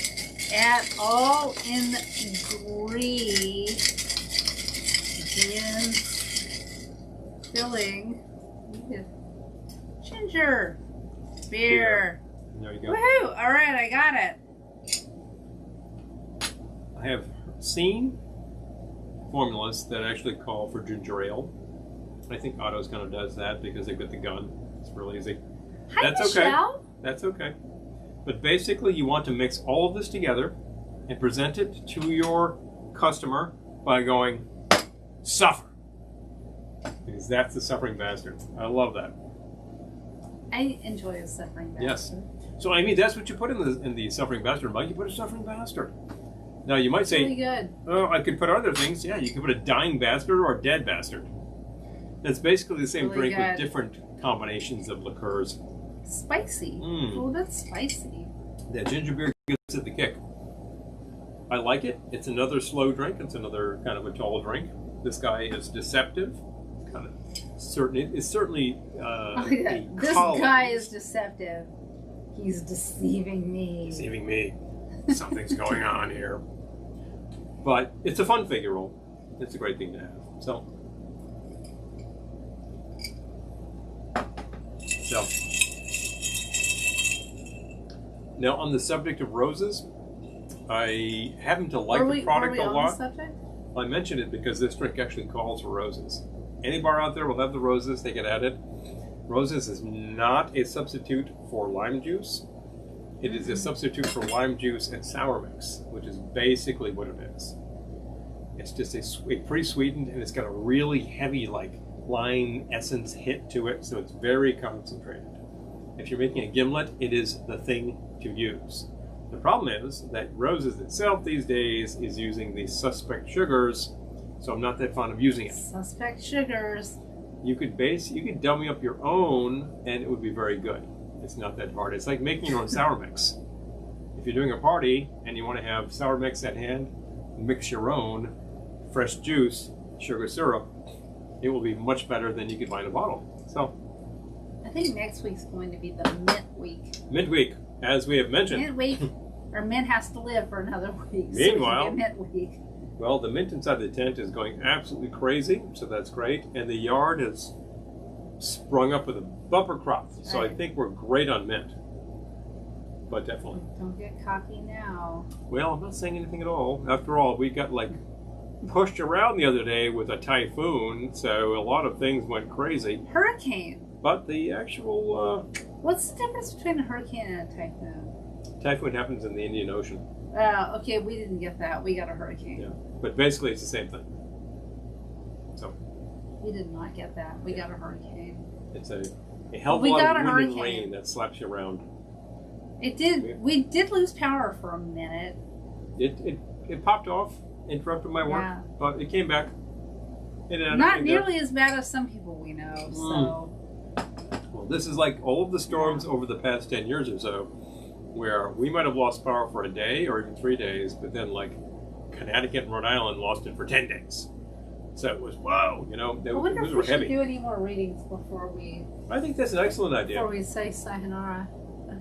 At all in green gin filling Ginger beer. There you go. Woohoo! All right, I got it. I have seen formulas that actually call for ginger ale. I think Otto's kind of does that because they've got the gun. It's real easy. Hi, That's Michelle. okay. That's okay. But basically, you want to mix all of this together and present it to your customer by going, suffer. Because that's the suffering bastard. I love that. I enjoy a suffering bastard. Yes. So, I mean, that's what you put in the suffering bastard mug. You put a suffering bastard. Now, you might say, really good. oh, I could put other things. Yeah, you could put a dying bastard or a dead bastard. It's basically the same Really drink good. with different combinations of liqueurs. Spicy. Mm. Oh, that's spicy. That ginger beer gives it the kick. I like it. It's another slow drink. It's another kind of a tall drink. This guy is deceptive. Kind of certain. It's certainly Oh, yeah. a This column. guy is deceptive. He's deceiving me. Deceiving me. Something's going on here. But it's a fun figure roll. It's a great thing to have. So now on the subject of roses, I happen to like the product a on lot. the subject? I mention it because this drink actually calls for roses. Any bar out there will have the roses. They get added. Roses is not a substitute for lime juice. It is a substitute for lime juice and sour mix, which is basically what it is. It's just a pre-sweetened, and it's got a really heavy, like, lime essence hit to it, so it's very concentrated. If you're making a gimlet, it is the thing to use. The problem is that roses itself these days is using the suspect sugars, so I'm not that fond of using it. Suspect sugars. You could dummy up your own, and it would be very good. It's not that hard. It's like making your own sour mix. If you're doing a party and you want to have sour mix at hand, mix your own fresh juice, sugar syrup. It will be much better than you could buy in a bottle. So, I think next week's going to be the mint week. mint week, as we have mentioned. Mint week, or mint has to live for another week. Meanwhile- so we get mint week. Well, the mint inside the tent is going absolutely crazy, so that's great. And the yard has sprung up with a bumper crop. So Right. I think we're great on mint. But definitely. Don't get cocky now. Well, I'm not saying anything at all. After all, we got like pushed around the other day with a typhoon, so a lot of things went crazy. Hurricane. But the actual What's the difference between a hurricane and a typhoon? typhoon happens in the Indian Ocean. Okay, we didn't get that. We got a hurricane. Yeah. But basically it's the same thing. So We did not get that. We got a hurricane. it's a hell of a We lot got of a wind and hurricane. rain that slaps you around. It did. We did lose power for a minute. It popped off, interrupted my work, Yeah. but it came back. Not nearly as bad as some people we know. So Well, this is like all of the storms over the past 10 years or so, where we might have lost power for a day or even 3 days, but then like Connecticut and Rhode Island lost it for 10 days. So it was, whoa, I wonder those if were we should heavy. do any more readings before we I think that's an excellent idea. say sayonara.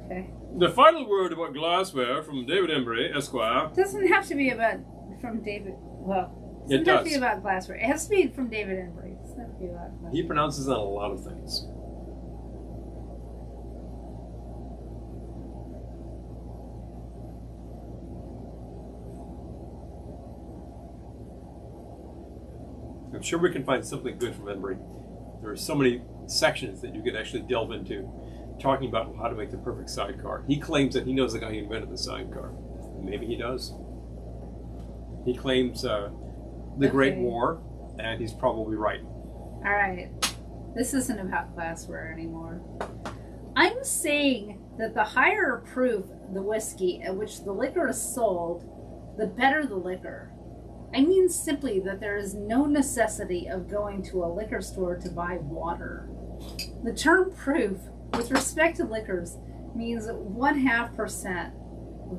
Okay. The final word about glassware from David Embry, Esquire. It doesn't have to be about from David. Well, It doesn't have to does. be about glassware. It has to be from David Embry. It doesn't have to be about glassware. He pronounces on a lot of things. I'm sure we can find something good from Embry. There are so many sections that you could actually delve into, talking about how to make the perfect sidecar. He claims that he knows the guy who invented the sidecar. Maybe he does. He claims the Great Okay. War, and he's probably right. All right. This isn't about glassware anymore. I'm saying that the higher proof the whiskey at which the liquor is sold, the better the liquor. I mean simply that there is no necessity of going to a liquor store to buy water. The term proof with respect to liquors means 1/2%.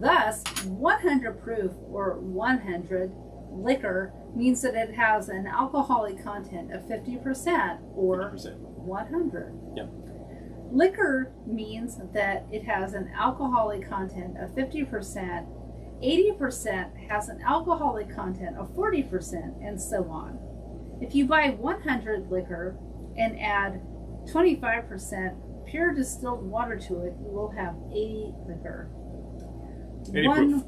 Thus, 100 proof or 100 liquor means that it has an alcoholic content of 50% or 50%. 100. Yeah. Liquor means that it has an alcoholic content of 50%, 80% has an alcoholic content of 40%, and so on. If you buy 100 liquor and add 25% pure distilled water to it, you will have 80 liquor. 80 proof.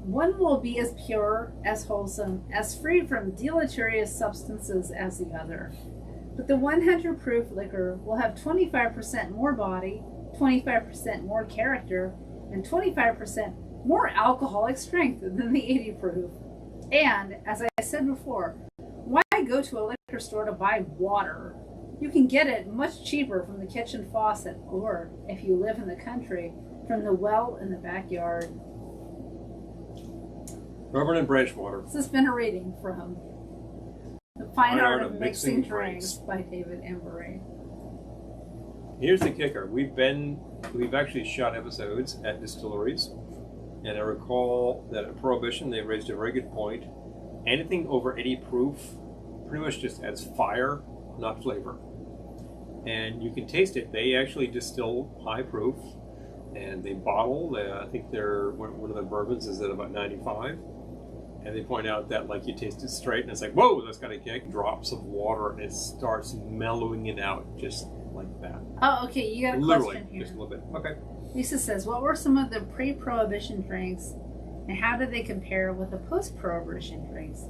One will be as pure, as wholesome, as free from deleterious substances as the other. But the 100 proof liquor will have 25% more body, 25% more character, and 25% more alcoholic strength than the 80 proof. And, as I said before, why go to a liquor store to buy water? You can get it much cheaper from the kitchen faucet, or, if you live in the country, from the well in the backyard. Rubber and branch water. This has been a reading from The Fine Art of Mixing Drinks by David Embury. Here's the kicker. We've actually shot episodes at distilleries, and I recall that at Prohibition they raised a very good point. Anything over 80 proof pretty much just adds fire, not flavor. And you can taste it. They actually distill high proof, and they bottle. I think one of the bourbons is at about 95. And they point out that, like, you taste it straight, and it's like, whoa, that's got a kick. Drops of water, and it starts mellowing it out just like that. Oh, okay. You got a Literally, question here. just a little bit. Okay. Lisa says, what were some of the pre-Prohibition drinks, and how did they compare with the post-Prohibition drinks?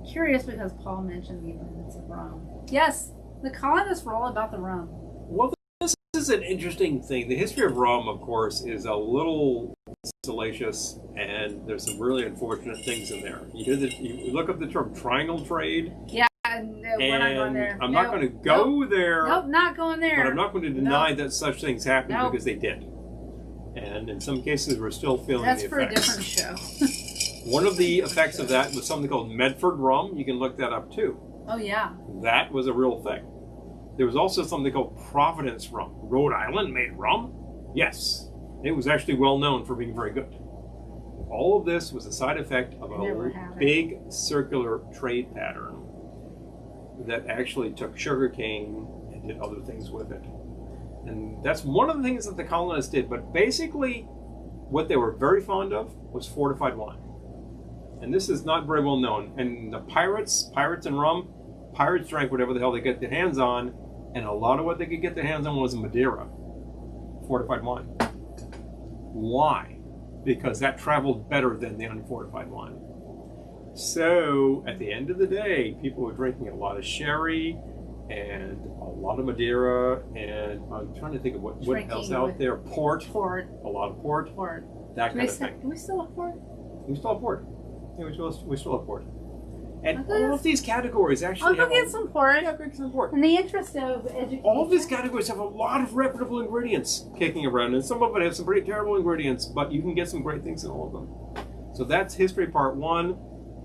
Curious because Paul mentioned the abundance of rum. Yes, the colonists were all about the rum. Well, this is an interesting thing. The history of rum, of course, is a little salacious, and there's some really unfortunate things in there. You look up the term triangle trade. Yeah, no, we're not going there. I'm not going to go there. Nope, not going there. But I'm not going to deny that such things happened because they did. And in some cases, we're still feeling the effects. That's for a different show. One of the effects of that was something called Medford Rum. You can look that up too. Oh, yeah. That was a real thing. There was also something called Providence Rum. Rhode Island made rum? Yes. It was actually well known for being very good. All of this was a side effect of a big circular trade pattern that actually took sugarcane and did other things with it. And that's one of the things that the colonists did. But basically, what they were very fond of was fortified wine. And this is not very well known. And the pirates and rum, pirates drank whatever the hell they get their hands on, and a lot of what they could get their hands on was Madeira, fortified wine. Why? Because that traveled better than the unfortified wine. So, at the end of the day, people were drinking a lot of sherry and a lot of Madeira, and I'm trying to think of what else out there. Port. A lot of port. That kind of thing. Do we still have port? We still have port. Yeah, we still have port. And all of these categories actually I'll go get some port. Yeah, go get some port. In the interest of education. All of these categories have a lot of reputable ingredients kicking around, and some of it have some pretty terrible ingredients, but you can get some great things in all of them. So that's history part one.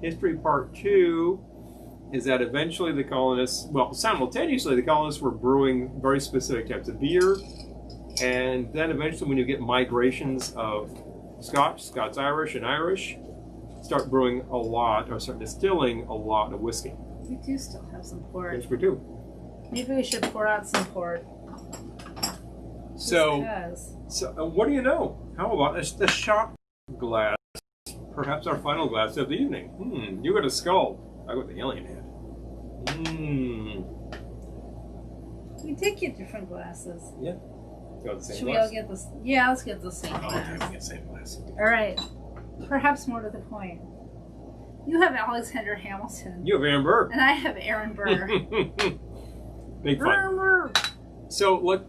History part two is that eventually the colonists, well, simultaneously the colonists were brewing very specific types of beer, and then eventually when you get migrations of Scotch, Scots-Irish, and Irish, start brewing a lot, or start distilling a lot of whiskey. We do still have some port. Yes, we do. Maybe we should pour out some port. So what do you know? How about the shot glass? Perhaps our final glass of the evening. You got a skull. I got the alien head. We did get different glasses. Yeah. Got the same Should glass? we all get this? Yeah, let's get the same glass. Okay, we get the same glass. All right. Perhaps more to the point. You have Alexander Hamilton. You have Amber. And I have Aaron Burr. Big fun. So look,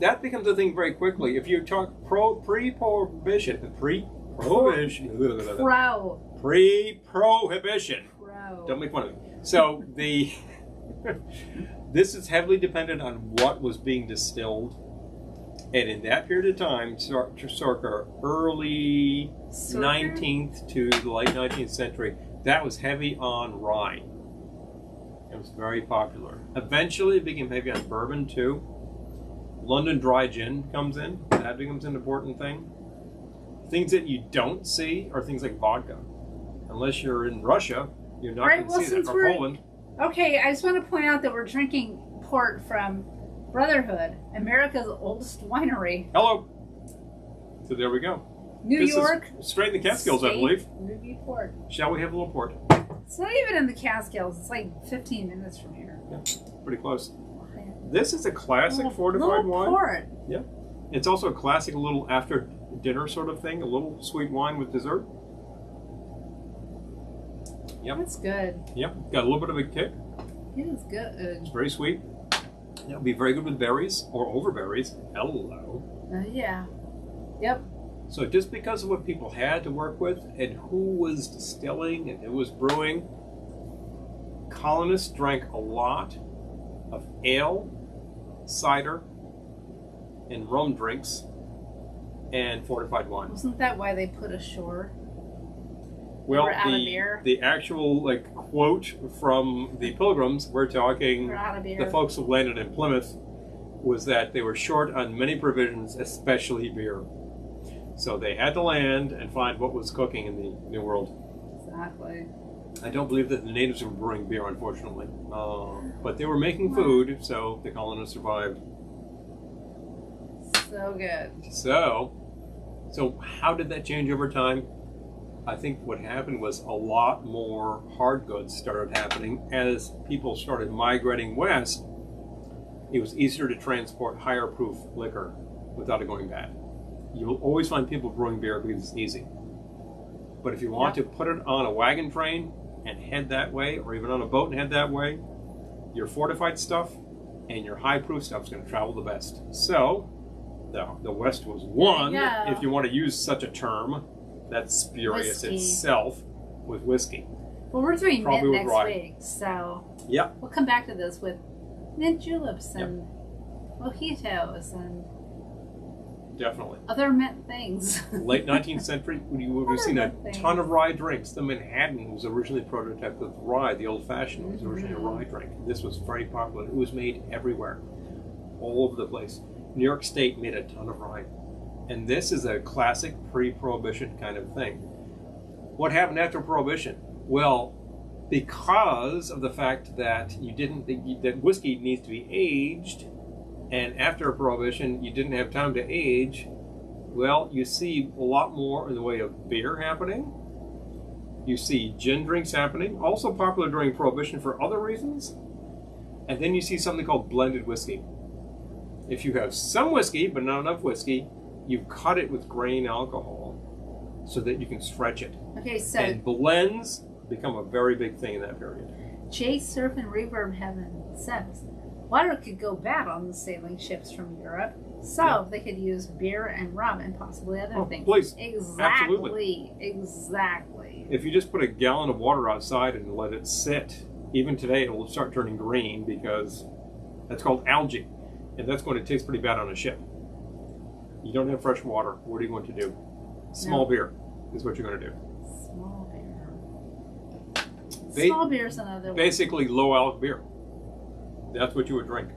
that becomes a thing very quickly. If you talk pre-prohibition, don't make fun of me. So this is heavily dependent on what was being distilled, and in that period of time, circa early 19th to the late 19th century, that was heavy on rye. It was very popular. Eventually, it became heavy on bourbon too. London dry gin comes in. That becomes an important thing. Things that you don't see are things like vodka. Unless you're in Russia, you're not going to see that. Or Poland. Okay, I just want to point out that we're drinking port from Brotherhood, America's oldest winery. Hello. So there we go. New York. Straight in the Catskills, I believe. Ruby Port. Shall we have a little port? It's not even in the Catskills. It's like 15 minutes from here. Yeah, pretty close. This is a classic fortified wine. Port. Yeah. It's also a classic little after dinner sort of thing, a little sweet wine with dessert. Yep. That's good. Yep. Got a little bit of a kick. It is good. It's very sweet. That would be very good with berries or over berries. Hello. Yeah. Yep. So just because of what people had to work with and who was distilling and who was brewing, colonists drank a lot of ale, cider, and rum drinks, and fortified wine. Wasn't that why they put ashore? Well, We're out of beer. the actual quote from the Pilgrims, we're talking We're out of beer. the folks who landed in Plymouth, was that they were short on many provisions, especially beer. So they had to land and find what was cooking in the New World. Exactly. I don't believe that the natives were brewing beer, unfortunately. But they were making food, so the colonists survived. So good. So how did that change over time? I think what happened was a lot more hard goods started happening as people started migrating west. It was easier to transport higher proof liquor without it going bad. You'll always find people brewing beer because it's easy. But if you want to put it on a wagon train and head that way, or even on a boat and head that way, your fortified stuff and your high proof stuff is going to travel the best. So the West was one, if you want to use such a term, that's spurious itself, with whiskey. Well, we're doing Probably mint with next rye. week, so Yeah. we'll come back to this with mint juleps and mojitos and Definitely. other mint things. Late 19th century, we've seen a ton of rye drinks. The Manhattan was originally prototyped with rye. The old fashioned was originally a rye drink. This was very popular. It was made everywhere, all over the place. New York State made a ton of rye. And this is a classic pre-Prohibition kind of thing. What happened after Prohibition? Well, because of the fact that that whiskey needs to be aged, and after Prohibition you didn't have time to age, well, you see a lot more in the way of beer happening. You see gin drinks happening, also popular during Prohibition for other reasons. And then you see something called blended whiskey. If you have some whiskey but not enough whiskey, you cut it with grain alcohol so that you can stretch it. Okay, so And blends become a very big thing in that period. Chase, Surf, and Reverb Heaven says water could go bad on the sailing ships from Europe, so they could use beer and rum and possibly other things. Please. Exactly. Exactly. If you just put a gallon of water outside and let it sit, even today it will start turning green because that's called algae. And that's going to taste pretty bad on a ship. You don't have fresh water. What are you going to do? Small beer is what you're going to do. Small beer. Small beer's another one. Basically low alc beer. That's what you would drink.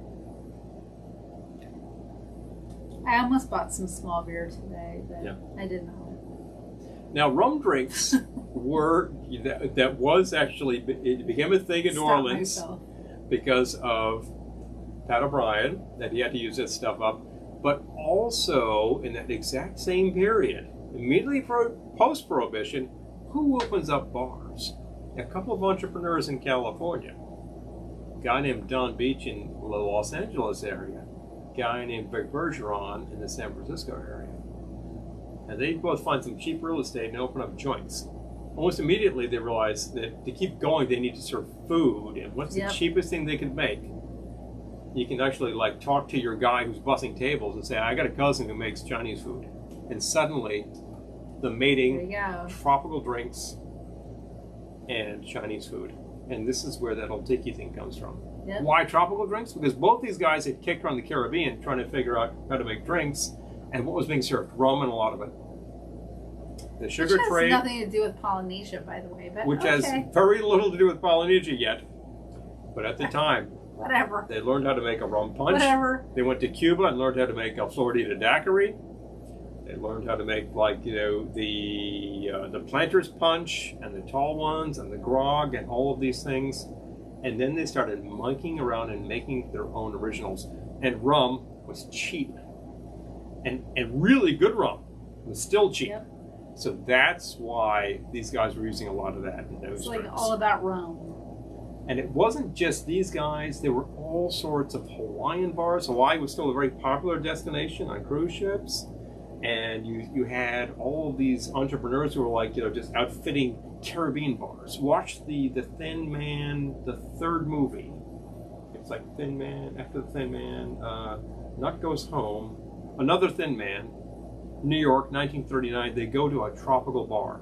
I almost bought some small beer today, but I did not. Now, rum drinks were, that was actually, it became a thing in New Orleans because of Pat O'Brien, that he had to use that stuff up. But also, in that exact same period, immediately post-Prohibition, who opens up bars? A couple of entrepreneurs in California. A guy named Don Beach in the Los Angeles area. A guy named Vic Bergeron in the San Francisco area. And they both find some cheap real estate and open up joints. Almost immediately, they realize that to keep going, they need to serve food. And what's the cheapest thing they can make? You can actually talk to your guy who's bussing tables and say, I got a cousin who makes Chinese food. And suddenly, the mating, tropical drinks, and Chinese food. And this is where that whole tiki thing comes from. Yep. Why tropical drinks? Because both these guys had kicked around the Caribbean trying to figure out how to make drinks, and what was being served? Rum and a lot of it. The sugar trade. Which has nothing to do with Polynesia, by the way. But which has very little to do with Polynesia yet. But at the time, whatever. They learned how to make a rum punch. Whatever. They went to Cuba and learned how to make a Florida daiquiri. They learned how to make the planter's punch and the tall ones and the grog and all of these things. And then they started monkeying around and making their own originals. And rum was cheap. And really good rum was still cheap. Yep. So that's why these guys were using a lot of that in those It's drinks. all about rum. And it wasn't just these guys. There were all sorts of Hawaiian bars. Hawaii was still a very popular destination on cruise ships. And you had all of these entrepreneurs who were like, just outfitting Caribbean bars. Watch the Thin Man, the third movie. It's like Thin Man, after the Thin Man, Nut Goes Home, Another Thin Man, New York, 1939. They go to a tropical bar.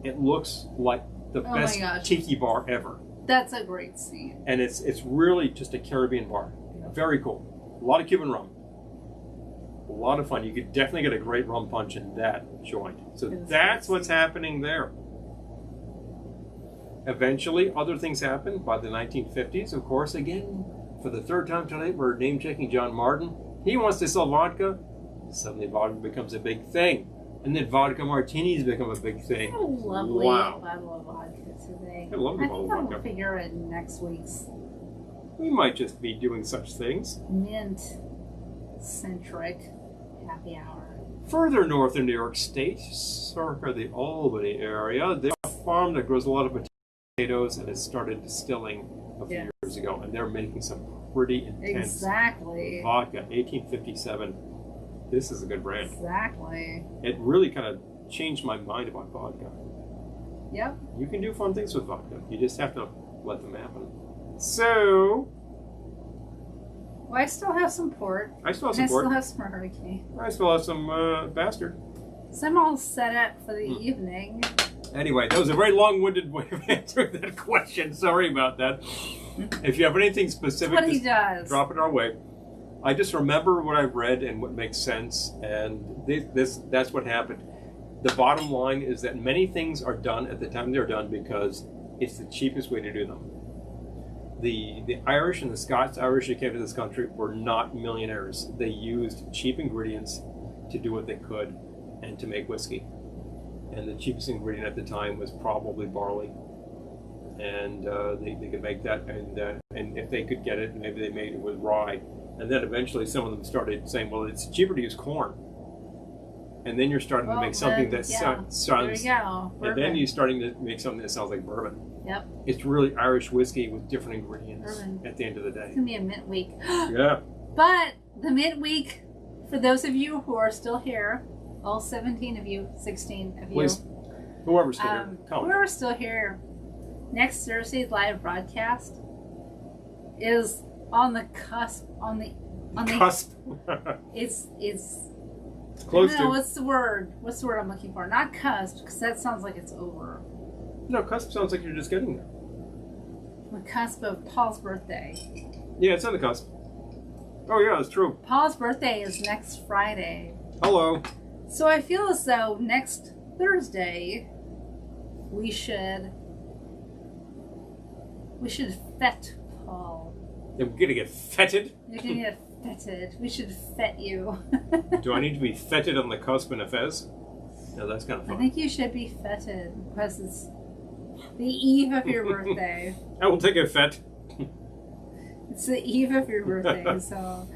It looks like the best tiki bar ever. That's a great scene. And it's really just a Caribbean bar. Very cool. A lot of Cuban rum. A lot of fun. You could definitely get a great rum punch in that joint. So that's what's happening there. Eventually, other things happened by the 1950s. Of course, again, for the third time tonight, we're name-checking John Martin. He wants to sell vodka. Suddenly, vodka becomes a big thing. And then vodka martinis become a big thing. A lovely bottle of vodka today. I love the bottle of vodka. I think I'll figure it next week's. We might just be doing such things. Mint-centric happy hour. Further north in New York State, circa the Albany area, there's a farm that grows a lot of potatoes and it started distilling a few years ago. And they're making some pretty intense vodka. 1857. This is a good brand. Exactly. It really kind of changed my mind about vodka. Yep. You can do fun things with vodka. You just have to let them happen. So... Well, I still have some port. I still have some port. I still have some hurricane. I still have some bastard. So I'm all set up for the evening. Anyway, that was a very long-winded way of answering that question. Sorry about that. If you have anything specific, drop it our way. I just remember what I've read and what makes sense, and that's what happened. The bottom line is that many things are done at the time they're done because it's the cheapest way to do them. The Irish and the Scots-Irish that came to this country were not millionaires. They used cheap ingredients to do what they could and to make whiskey. And the cheapest ingredient at the time was probably barley. And they could make that, and if they could get it, maybe they made it with rye. And then eventually some of them started saying, well, it's cheaper to use corn. And then you're starting to make something that sounds... There you go. And then you're starting to make something that sounds like bourbon. Yep. It's really Irish whiskey with different ingredients at the end of the day. It's going to be a mint week. Yeah. But the mint week, for those of you who are still here, all 17 of you, 16 of you. Please, whoever's still here, come. Whoever's still here, next Thursday's live broadcast is on the cusp, on the cusp. it's close to. What's the word I'm looking for? Not cusp, because that sounds like it's over. No, cusp sounds like you're just getting there. The cusp of Paul's birthday. Yeah, it's on the cusp. Oh yeah, it's true. Paul's birthday is next Friday. Hello. So I feel as though next Thursday we should fet Paul. You're gonna get feted? You're gonna get feted. We should fet you. Do I need to be feted on the cusp in a fez? No, that's kind of fun. I think you should be feted because it's the eve of your birthday. I will take a fet. It's the eve of your birthday, so...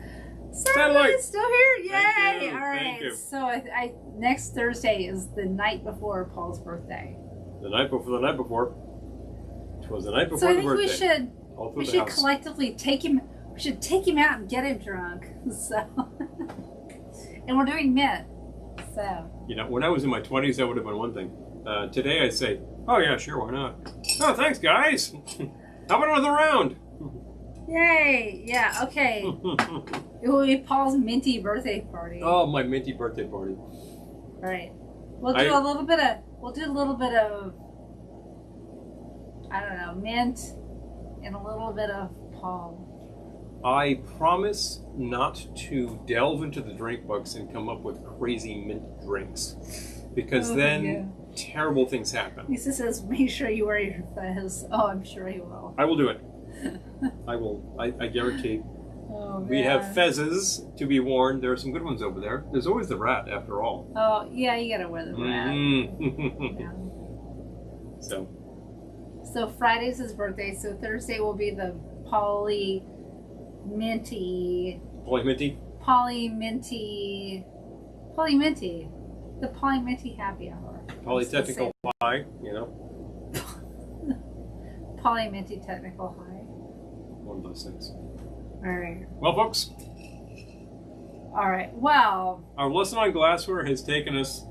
Satellite! Still here? Yay! Thank you. All right. Thank you. So I next Thursday is the night before Paul's birthday. The night before the night before. It was the night before so I the think birthday. we should collectively take him. We should take him out and get him drunk. So, and we're doing mint. So. You know, when I was in my 20s, that would have been one thing. Today, I'd say, "Oh yeah, sure, why not? Oh, thanks, guys. How about another round?" Yay! Yeah. Okay. It will be Paul's minty birthday party. Oh, my minty birthday party. All right. We'll do a little bit of. I don't know, mint, and a little bit of Paul. I promise not to delve into the drink books and come up with crazy mint drinks, because then terrible things happen. Lisa says, "Make sure you wear your fez." Oh, I'm sure he will. I will do it. I will. I guarantee. Oh, we have fezzes to be worn. There are some good ones over there. There's always the rat, after all. Oh yeah, you gotta wear the rat. Yeah. So Friday's his birthday. So Thursday will be the Poly Minty. The Poly Minty happy hour. Polytechnical pie, you know. Polyminty technical high. One of those things. All right. Well, folks, All right. Well, our lesson on glassware has taken us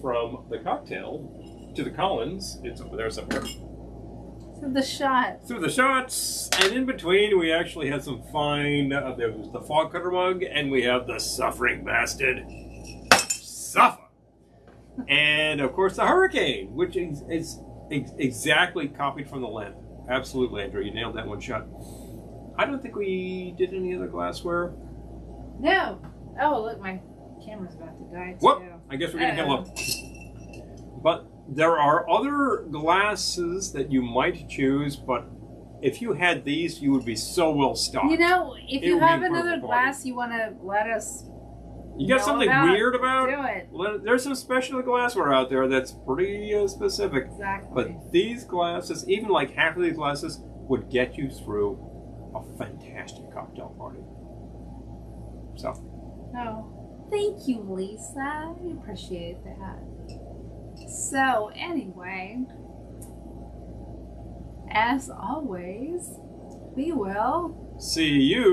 from the cocktail to the Collins. It's over there somewhere. so the shot. Through the shots, and in between, we actually had some fine. There was the fog cutter mug, and we have the suffering bastard. Suffer! And of course, the hurricane, which is exactly copied from the lamp. Absolutely, Andrew. You nailed that one shot. I don't think we did any other glassware. No. Oh, look, my camera's about to die, too. Whoop! I guess we're getting him up. But there are other glasses that you might choose, but if you had these, you would be so well stocked. You know, if It you would be have a perfect another party. glass you want to let us You got know something about, weird about? do it. There's some special glassware out there that's pretty specific. Exactly. But these glasses, even like half of these glasses, would get you through a fantastic cocktail party. So, Oh, thank you, Lisa. I appreciate that. So, anyway, as always, we will see you